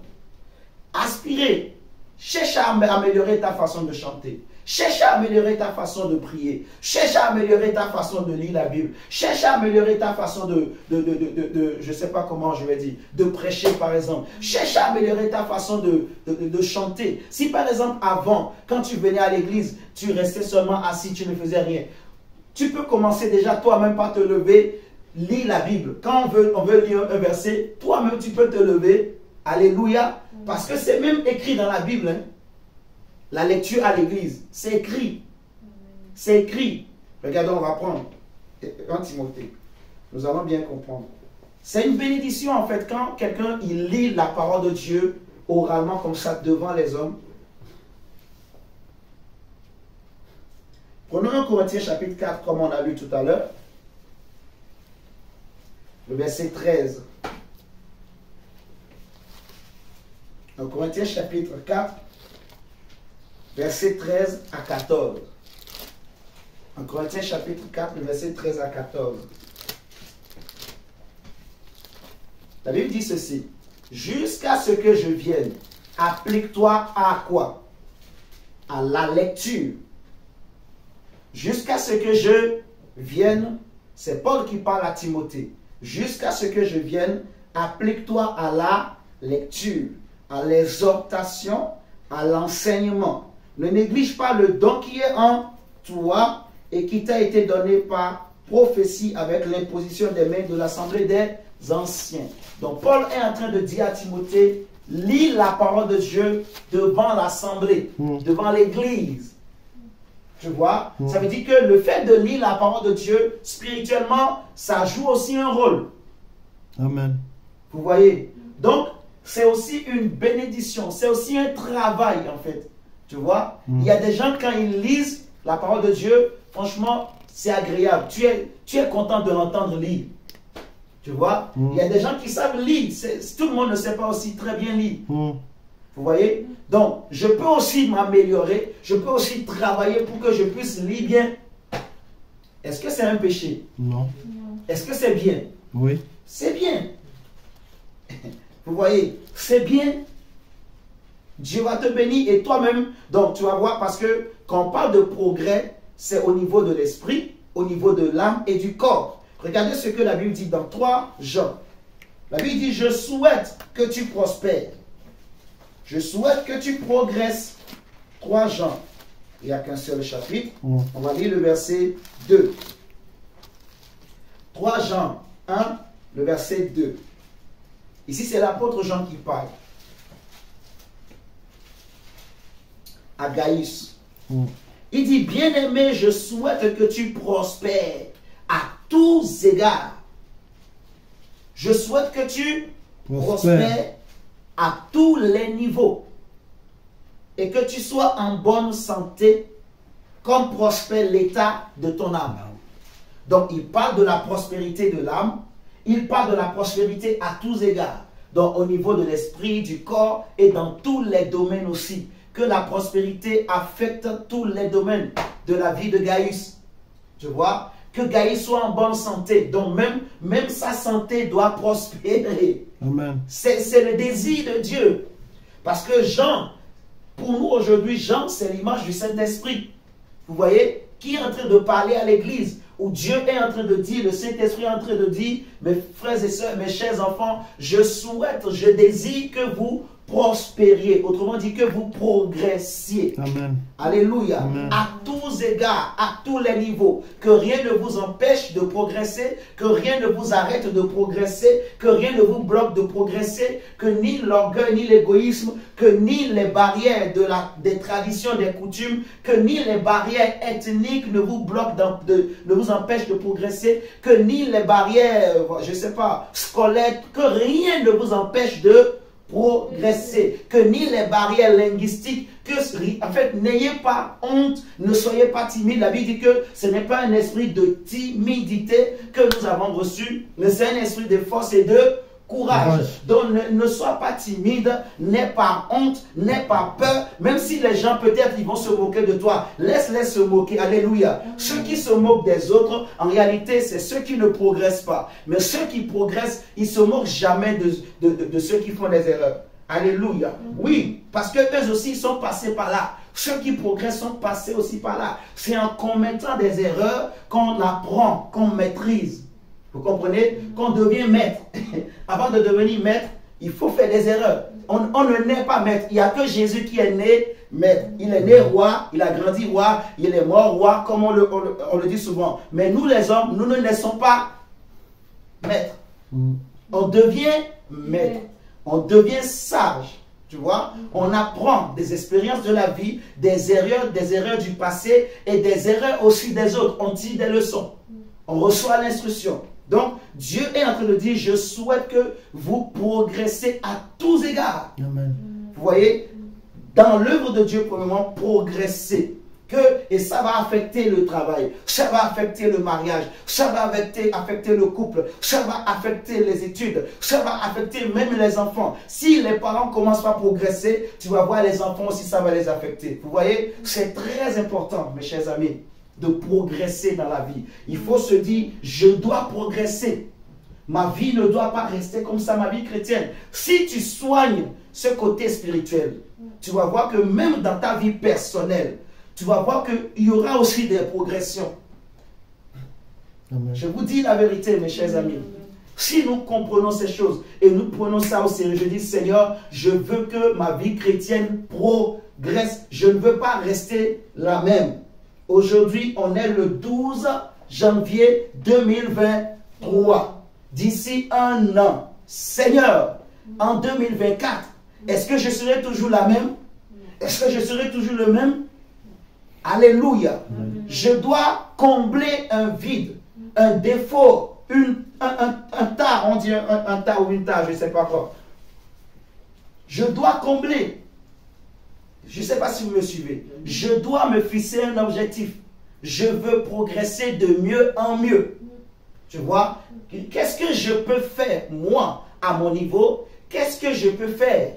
aspirer, cherche à améliorer ta façon de chanter. Cherche à améliorer ta façon de prier. Cherche à améliorer ta façon de lire la Bible. Cherche à améliorer ta façon je ne sais pas comment je vais dire, de prêcher par exemple. Cherche à améliorer ta façon de chanter. Si par exemple avant, quand tu venais à l'église, tu restais seulement assis, tu ne faisais rien. Tu peux commencer déjà toi-même par te lever, lire la Bible. Quand on veut lire un verset, toi-même tu peux te lever. Alléluia. Parce que c'est même écrit dans la Bible. Hein. La lecture à l'église, c'est écrit. C'est écrit. Regardons, on va prendre 1 Timothée. Nous allons bien comprendre. C'est une bénédiction en fait quand quelqu'un il lit la parole de Dieu oralement comme ça devant les hommes. Prenons 1 Corinthiens chapitre 4 comme on a lu tout à l'heure. Le verset 13. 1 Corinthiens chapitre 4. Verset 13 à 14. En Corinthiens chapitre 4, le verset 13 à 14. La Bible dit ceci. Jusqu'à ce que je vienne, applique-toi à quoi? À la lecture. Jusqu'à ce que je vienne, c'est Paul qui parle à Timothée. Jusqu'à ce que je vienne, applique-toi à la lecture, à l'exhortation, à l'enseignement. Ne néglige pas le don qui est en toi et qui t'a été donné par prophétie avec l'imposition des mains de l'assemblée des anciens. Donc Paul est en train de dire à Timothée, lis la parole de Dieu devant l'assemblée, devant l'église. Tu vois? Ça veut dire que le fait de lire la parole de Dieu, spirituellement, ça joue aussi un rôle. Amen. Vous voyez? Donc, c'est aussi une bénédiction, c'est aussi un travail en fait. Tu vois, il y a des gens quand ils lisent la parole de Dieu, franchement, c'est agréable. Tu es content de l'entendre lire. Tu vois, il y a des gens qui savent lire. Tout le monde ne sait pas aussi très bien lire. Vous voyez? Donc, je peux aussi m'améliorer. Je peux aussi travailler pour que je puisse lire bien. Est-ce que c'est un péché? Non. Est-ce que c'est bien? Oui. C'est bien. Vous voyez, c'est bien. Dieu va te bénir et toi-même, donc tu vas voir parce que quand on parle de progrès, c'est au niveau de l'esprit, au niveau de l'âme et du corps. Regardez ce que la Bible dit dans 3 Jean. La Bible dit, je souhaite que tu prospères. Je souhaite que tu progresses. 3 Jean. Il n'y a qu'un seul chapitre. On va lire le verset 2. 3 Jean 1, le verset 2. Ici, c'est l'apôtre Jean qui parle. À Gaius. Il dit, bien-aimé, je souhaite que tu prospères à tous égards. Je souhaite que tu prospères à tous les niveaux. Et que tu sois en bonne santé comme prospère l'état de ton âme. Donc, il parle de la prospérité de l'âme. Il parle de la prospérité à tous égards. Donc, au niveau de l'esprit, du corps et dans tous les domaines aussi. Que la prospérité affecte tous les domaines de la vie de Gaius. Tu vois? Que Gaius soit en bonne santé. Donc, même sa santé doit prospérer. Amen. C'est le désir de Dieu. Parce que Jean, pour nous aujourd'hui, Jean, c'est l'image du Saint-Esprit. Vous voyez? Qui est en train de parler à l'église. Où Dieu est en train de dire, le Saint-Esprit est en train de dire, mes frères et sœurs, mes chers enfants, je souhaite, je désire que vous prospériez. Autrement dit, que vous progressiez. Amen. Alléluia. Amen. À tous égards, à tous les niveaux. Que rien ne vous empêche de progresser, que rien ne vous arrête de progresser, que rien ne vous bloque de progresser, que ni l'orgueil, ni l'égoïsme, que ni les barrières des traditions, des coutumes, que ni les barrières ethniques ne vous bloquent, ne vous empêchent de progresser, que ni les barrières, je ne sais pas, scolaires, que rien ne vous empêche de progresser, que ni les barrières linguistiques, que en fait n'ayez pas honte, ne soyez pas timide. La Bible dit que ce n'est pas un esprit de timidité que nous avons reçu, mais c'est un esprit de force et de courage. Donc ne sois pas timide, n'aie pas honte, n'aie pas peur, même si les gens peut-être ils vont se moquer de toi, laisse-les se moquer. Alléluia. Ceux qui se moquent des autres, en réalité c'est ceux qui ne progressent pas, mais ceux qui progressent, ils se moquent jamais de ceux qui font des erreurs. Alléluia. Oui, parce que eux aussi ils sont passés par là. Ceux qui progressent sont passés aussi par là. C'est en commettant des erreurs qu'on apprend, qu'on maîtrise. Vous comprenez? Qu'on devient maître. Avant de devenir maître, il faut faire des erreurs. On ne naît pas maître. Il n'y a que Jésus qui est né maître. Il est né roi, il a grandi roi, il est mort roi, comme on le dit souvent. Mais nous les hommes, nous ne naissons pas maîtres. On devient maître. On devient sage. Tu vois, on apprend des expériences de la vie, des erreurs du passé et des erreurs aussi des autres. On tire des leçons. On reçoit l'instruction. Donc, Dieu est en train de dire, je souhaite que vous progressez à tous égards. Amen. Vous voyez, dans l'œuvre de Dieu, premièrement, progresser. Et ça va affecter le travail, ça va affecter le mariage, ça va affecter le couple, ça va affecter les études, ça va affecter même les enfants. Si les parents commencent à progresser, tu vas voir les enfants aussi, ça va les affecter. Vous voyez, c'est très important, mes chers amis, de progresser dans la vie. Il faut se dire, je dois progresser. Ma vie ne doit pas rester comme ça, ma vie chrétienne. Si tu soignes ce côté spirituel, tu vas voir que même dans ta vie personnelle, tu vas voir qu'il y aura aussi des progressions. Amen. Je vous dis la vérité, mes chers amis. Si nous comprenons ces choses et nous prenons ça au sérieux, je dis, Seigneur, je veux que ma vie chrétienne progresse. Je ne veux pas rester la même. Aujourd'hui, on est le 12 janvier 2023. D'ici un an, Seigneur, en 2024, est-ce que je serai toujours la même? Est-ce que je serai toujours le même? Alléluia. Je dois combler un vide, un défaut, un tas, on dit un tas ou une tas, je ne sais pas quoi. Je dois combler. Je ne sais pas si vous me suivez. Je dois me fixer un objectif. Je veux progresser de mieux en mieux. Tu vois? Qu'est-ce que je peux faire, moi, à mon niveau? Qu'est-ce que je peux faire?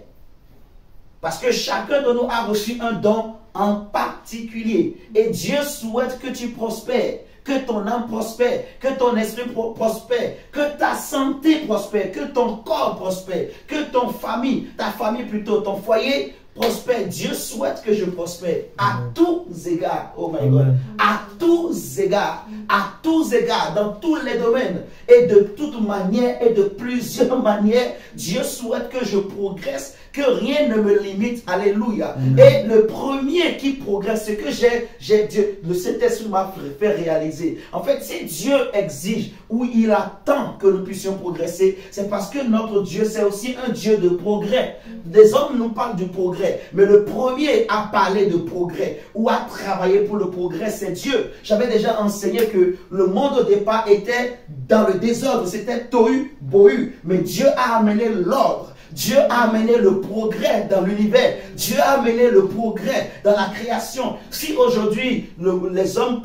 Parce que chacun de nous a reçu un don en particulier. Et Dieu souhaite que tu prospères, que ton âme prospère, que ton esprit prospère, que ta santé prospère, que ton corps prospère, que ta famille plutôt, ton foyer prospère. Dieu souhaite que je prospère à tous égards. Oh my God. À tous égards. À tous égards. Dans tous les domaines. Et de toute manière et de plusieurs manières, Dieu souhaite que je progresse, que rien ne me limite. Alléluia. Et le premier qui progresse, ce que Dieu, le Saint-Esprit m'a fait réaliser. En fait, si Dieu exige ou il attend que nous puissions progresser, c'est parce que notre Dieu, c'est aussi un Dieu de progrès. Des hommes nous parlent du progrès, mais le premier à parler de progrès ou à travailler pour le progrès, c'est Dieu. J'avais déjà enseigné que le monde au départ était dans le désordre, c'était tohu bohu, mais Dieu a amené l'ordre. Dieu a amené le progrès dans l'univers. Dieu a amené le progrès dans la création. Si aujourd'hui, les hommes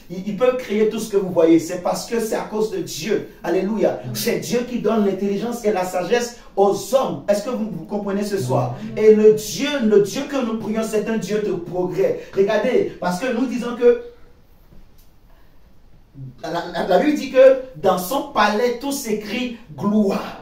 ils peuvent créer tout ce que vous voyez, c'est parce que c'est à cause de Dieu. Alléluia. C'est Dieu qui donne l'intelligence et la sagesse aux hommes. Est-ce que vous comprenez ce soir? Et le Dieu que nous prions, c'est un Dieu de progrès. Regardez, parce que nous disons que la Bible dit que dans son palais, tout s'écrit gloire.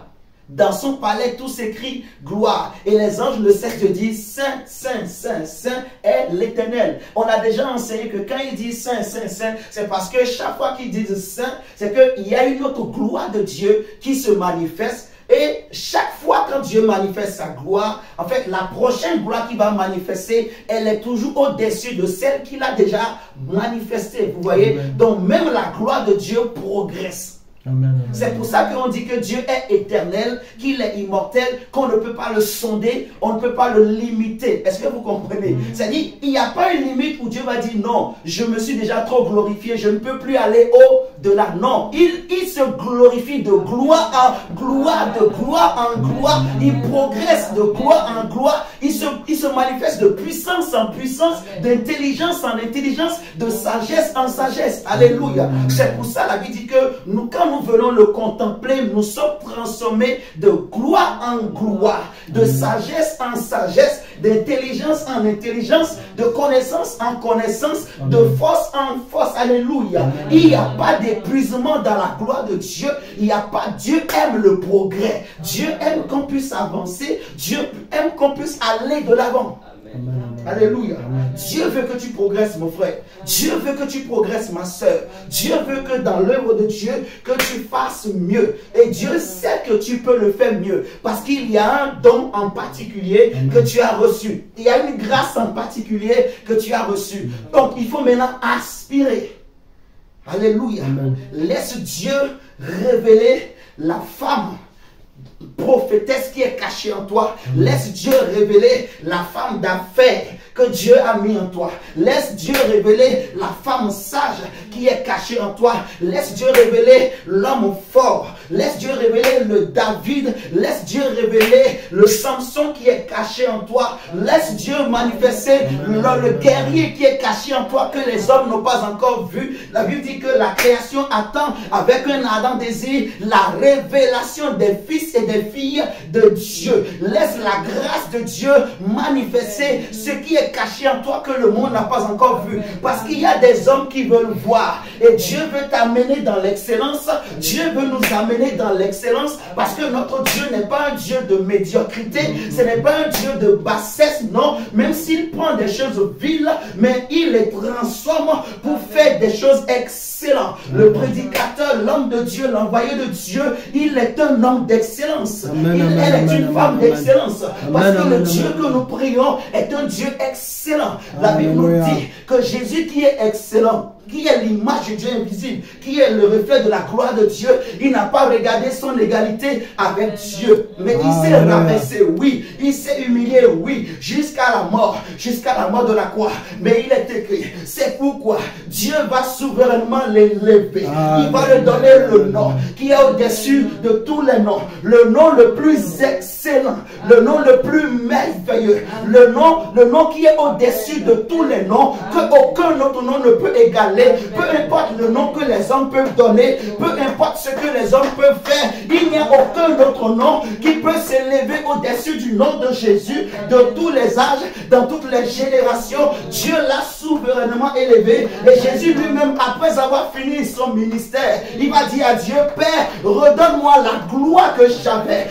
Dans son palais, tout s'écrit gloire. Et les anges ne cessent de dire Saint, Saint, Saint, Saint est l'Éternel. On a déjà enseigné que quand il dit Saint, Saint, Saint, c'est parce que chaque fois qu'ils disent Saint, c'est qu'il y a une autre gloire de Dieu qui se manifeste Et chaque fois quand Dieu manifeste sa gloire, en fait, la prochaine gloire qu'il va manifester, elle est toujours au-dessus de celle qu'il a déjà manifestée. Vous voyez? Amen. Donc même la gloire de Dieu progresse. Amen. C'est pour ça qu'on dit que Dieu est éternel, qu'il est immortel, qu'on ne peut pas le sonder, on ne peut pas le limiter. Est-ce que vous comprenez? C'est-à-dire, il n'y a pas une limite où Dieu va dire non, je me suis déjà trop glorifié, je ne peux plus aller au-delà. Non, il se glorifie de gloire en gloire, de gloire en gloire. Il progresse de gloire en gloire. Il se manifeste de puissance en puissance, d'intelligence en intelligence, de sagesse en sagesse. Alléluia. C'est pour ça la Bible dit que nous, quand nous venons le contempler, nous sommes transformés de gloire en gloire, de sagesse en sagesse, d'intelligence en intelligence, de connaissance en connaissance, de force en force. Alléluia. Il n'y a pas d'épuisement dans la gloire de Dieu. Il n'y a pas. Dieu aime le progrès. Dieu aime qu'on puisse avancer. Dieu aime qu'on puisse aller de l'avant. Alléluia. Dieu veut que tu progresses, mon frère. Dieu veut que tu progresses, ma soeur. Dieu veut que dans l'œuvre de Dieu, que tu fasses mieux. Et Dieu sait que tu peux le faire mieux. Parce qu'il y a un don en particulier que tu as reçu. Il y a une grâce en particulier que tu as reçue. Donc, il faut maintenant aspirer. Alléluia. Laisse Dieu révéler la femme prophétesse qui est cachée en toi. Laisse Dieu révéler la femme d'affaires que Dieu a mis en toi. Laisse Dieu révéler la femme sage qui est cachée en toi. Laisse Dieu révéler l'homme fort. Laisse Dieu révéler le David. Laisse Dieu révéler le Samson qui est caché en toi. Laisse Dieu manifester le guerrier qui est caché en toi que les hommes n'ont pas encore vu. La Bible dit que la création attend avec un ardent désir la révélation des fils et des filles de Dieu. Laisse la grâce de Dieu manifester ce qui est caché en toi que le monde n'a pas encore vu. Parce qu'il y a des hommes qui veulent voir. Et Dieu veut t'amener dans l'excellence. Dieu veut nous amener dans l'excellence. Parce que notre Dieu n'est pas un Dieu de médiocrité. Ce n'est pas un Dieu de bassesse. Non. Même s'il prend des choses viles, mais il les transforme pour faire des choses excellentes. Le prédicateur, l'homme de Dieu, l'envoyé de Dieu, il est un homme d'excellence. Elle est une femme d'excellence. Parce que le Dieu que nous prions est un Dieu excellent. La Bible nous dit que Jésus qui est excellent, qui est l'image de Dieu invisible, qui est le reflet de la gloire de Dieu, il n'a pas regardé son égalité avec Dieu, mais il s'est rabaissé, oui, il s'est humilié, oui, jusqu'à la mort de la croix. Mais il est écrit, c'est pourquoi Dieu va souverainement l'élever. Il va lui donner le nom qui est au-dessus de tous les noms, le nom le plus excellent, le nom le plus merveilleux, le nom qui est au-dessus de tous les noms, que aucun autre nom ne peut égaler. Peu importe le nom que les hommes peuvent donner, peu importe ce que les hommes peuvent faire, il n'y a aucun autre nom qui peut s'élever au-dessus du nom de Jésus, de tous les âges, dans toutes les générations. Dieu l'a souverainement élevé. Et Jésus lui-même, après avoir fini son ministère, il va dire à Dieu, Père, redonne-moi la gloire que j'avais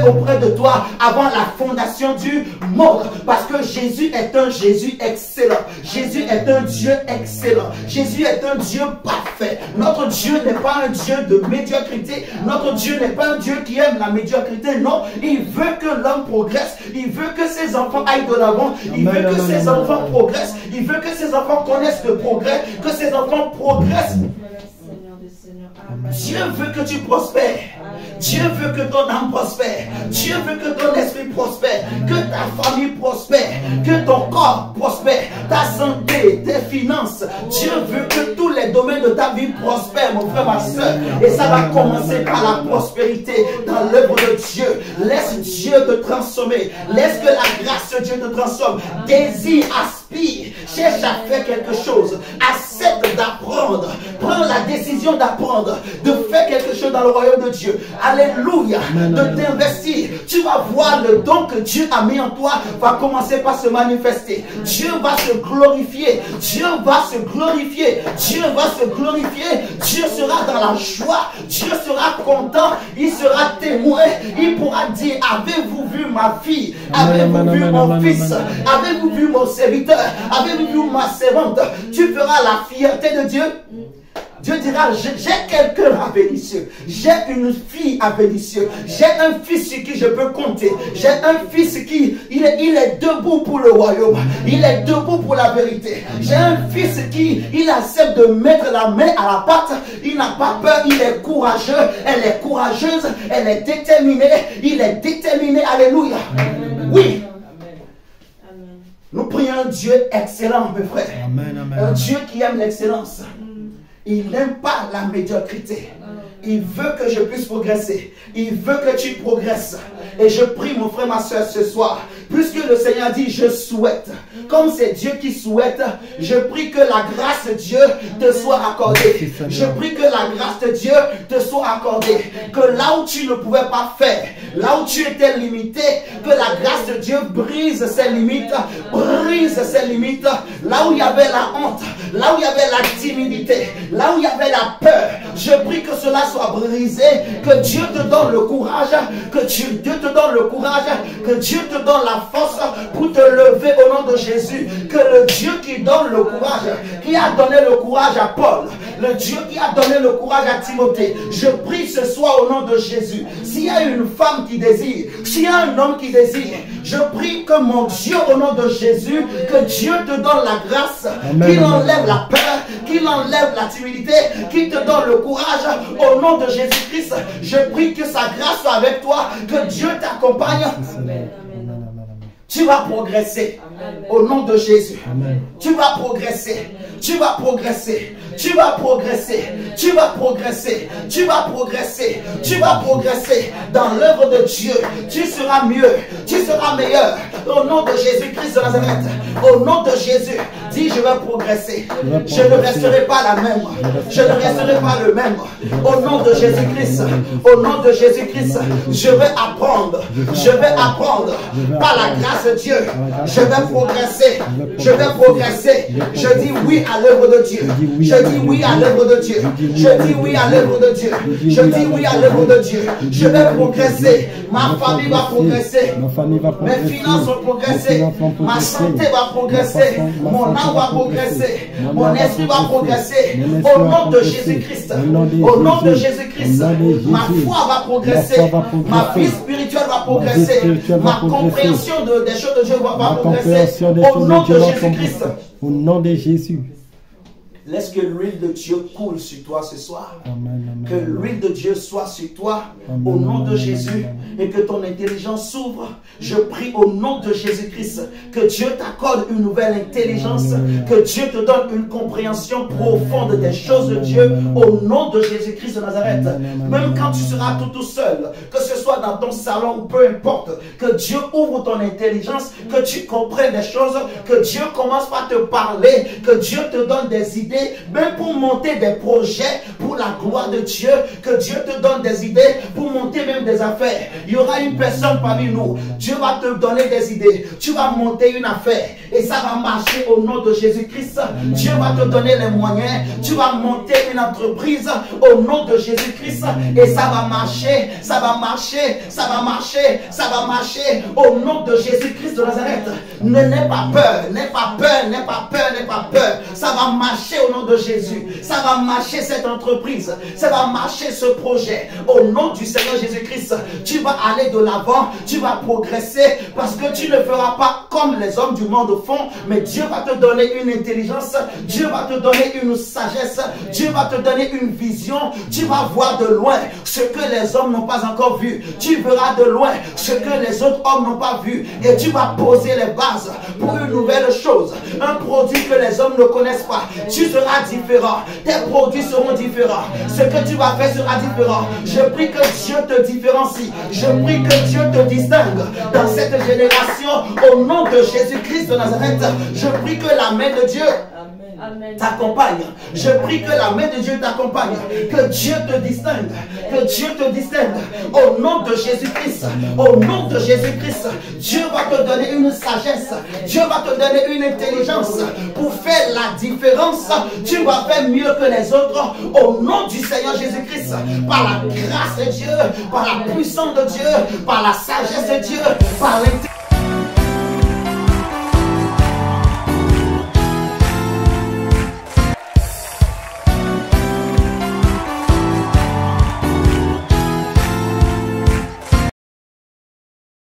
auprès de toi avant la fondation du monde. Parce que Jésus est un Jésus excellent. Jésus est un Dieu excellent. Jésus est un Dieu parfait. Notre Dieu n'est pas un Dieu de médiocrité. Notre Dieu n'est pas un Dieu qui aime la médiocrité. Non, il veut que l'homme progresse. Il veut que ses enfants aillent de l'avant. Il veut que ses enfants progressent. Il veut que ses enfants connaissent le progrès. Que ses enfants progressent. Dieu veut que tu prospères. Dieu veut que ton âme prospère. Dieu veut que ton esprit prospère. Que ta famille prospère. Que ton corps prospère. Ta santé, tes finances. Dieu veut que tous les domaines de ta vie prospèrent, mon frère, ma soeur. Et ça va commencer par la prospérité dans l'œuvre de Dieu. Laisse Dieu te transformer. Laisse que la grâce de Dieu te transforme. Désire, aspire, cherche à faire quelque chose. Accepte d'apprendre. Prends la décision d'apprendre, de faire quelque chose dans le royaume de Dieu. Alléluia. De t'investir. Tu vas voir le don que Dieu a mis en toi va commencer par se manifester. Dieu va se glorifier. Dieu va se glorifier. Dieu va se glorifier. Dieu sera dans la joie. Dieu sera content. Il sera témoin. Il pourra dire, avez-vous vu ma fille? Avez-vous vu mon fils? Avez-vous vu mon serviteur? Avez-vous vu ma servante? Tu feras la fierté de Dieu. Dieu dira, j'ai quelqu'un à Vénissieux. J'ai une fille à Vénissieux. J'ai un fils sur qui je peux compter. J'ai un fils qui, il est debout pour le royaume. Il est debout pour la vérité. J'ai un fils qui, il accepte de mettre la main à la pâte. Il n'a pas peur, il est courageux. Elle est courageuse. Elle est déterminée. Il est déterminé. Alléluia. Oui. Nous prions un Dieu excellent, mes frères. Amen, amen. Un Dieu qui aime l'excellence. Il n'aime pas la médiocrité. Il veut que je puisse progresser. Il veut que tu progresses. Et je prie, mon frère, ma soeur, ce soir, puisque le Seigneur dit, je souhaite. Comme c'est Dieu qui souhaite, je prie que la grâce de Dieu te soit accordée. Je prie que la grâce de Dieu te soit accordée. Que là où tu ne pouvais pas faire, là où tu étais limité, que la grâce de Dieu brise ses limites. Brise ses limites. Là où il y avait la honte, là où il y avait la timidité, là où il y avait la peur, je prie que cela soit brisé, que Dieu te donne le courage, que Dieu te donne le courage, que Dieu te donne la force pour te lever au nom de Jésus, que le Dieu qui donne le courage, qui a donné le courage à Paul, le Dieu qui a donné le courage à Timothée, je prie ce soir au nom de Jésus, s'il y a une femme qui désire, s'il y a un homme qui désire, je prie que mon Dieu au nom de Jésus, que Dieu te donne la grâce, qu'il enlève la peur, qu'il enlève la timidité, qu'il te donne le courage au nom de Jésus-Christ. Je prie que sa grâce soit avec toi, que Dieu t'accompagne. Tu vas progresser au nom de Jésus. Amen. Tu vas progresser. Tu vas progresser. Tu vas progresser. Tu vas progresser. Tu vas progresser. Tu vas progresser dans l'œuvre de Dieu. Tu seras mieux. Tu seras meilleur. Au nom de Jésus-Christ de Nazareth. Au nom de Jésus. Dis, je vais progresser. Je ne resterai pas la même. Je ne resterai pas le même. Au nom de Jésus-Christ. Au nom de Jésus-Christ. Je vais apprendre. Je vais apprendre. Par la grâce de Dieu, je vais progresser, je vais progresser. Je dis oui à l'œuvre de Dieu. Je dis oui à l'œuvre de Dieu. Je dis oui à l'œuvre de Dieu. Je dis oui à l'œuvre de Dieu. Je vais progresser. Ma famille va progresser. Mes finances vont progresser. Ma santé va progresser. Mon âme va progresser. Mon esprit va progresser. Au nom de Jésus-Christ. Au nom de Jésus-Christ. Ma foi va progresser. Ma vie spirituelle va progresser. Ma compréhension des choses de Dieu va progresser. Au nom de Jésus-Christ. Au nom de Jésus. Laisse que l'huile de Dieu coule sur toi ce soir. Amen, amen, que l'huile de Dieu soit sur toi. Amen, Au nom de amen, Jésus. amen. Et que ton intelligence s'ouvre. Je prie au nom de Jésus-Christ. Que Dieu t'accorde une nouvelle intelligence. Amen. Que Dieu te donne une compréhension profonde des choses de Dieu. Au nom de Jésus-Christ de Nazareth. Amen. Même quand tu seras tout seul. Que ce soit dans ton salon ou peu importe. Que Dieu ouvre ton intelligence. Que tu comprennes des choses. Que Dieu commence par te parler. Que Dieu te donne des idées. Même pour monter des projets pour la gloire de Dieu. Que Dieu te donne des idées pour monter même des affaires. Il y aura une personne parmi nous. Dieu va te donner des idées. Tu vas monter une affaire. Et ça va marcher au nom de Jésus-Christ. Dieu va te donner les moyens. Tu vas monter une entreprise au nom de Jésus-Christ. Et ça va marcher. Ça va marcher. Ça va marcher. Ça va marcher au nom de Jésus-Christ de Nazareth. N'aie pas peur. N'aie pas peur. N'aie pas peur. N'aie pas peur. Ça va marcher au nom de Jésus. Ça va marcher cette entreprise. Ça va marcher ce projet. Au nom du Seigneur Jésus-Christ. Tu vas aller de l'avant. Tu vas progresser. Parce que tu ne feras pas comme les hommes du monde font. Mais Dieu va te donner une intelligence. Dieu va te donner une sagesse. Dieu va te donner une vision. Tu vas voir de loin ce que les hommes n'ont pas encore vu. Tu verras de loin ce que les autres hommes n'ont pas vu. Et tu vas poser les bases pour une nouvelle chose. Un produit que les hommes ne connaissent pas. Tu seras différent. Tes produits seront différents. Ce que tu vas faire sera différent. Je prie que Dieu te différencie. Je prie que Dieu te distingue dans cette génération. Au nom de Jésus-Christ de Nazareth, je prie que la main de Dieu t'accompagne. Je prie que la main de Dieu t'accompagne. Que Dieu te distingue. Que Dieu te distingue. Au nom de Jésus-Christ. Au nom de Jésus-Christ. Dieu va te donner une sagesse. Dieu va te donner une intelligence pour faire la différence. Tu vas faire mieux que les autres. Au nom du Seigneur Jésus-Christ. Par la grâce de Dieu. Par la puissance de Dieu. Par la sagesse de Dieu. Par l'intelligence.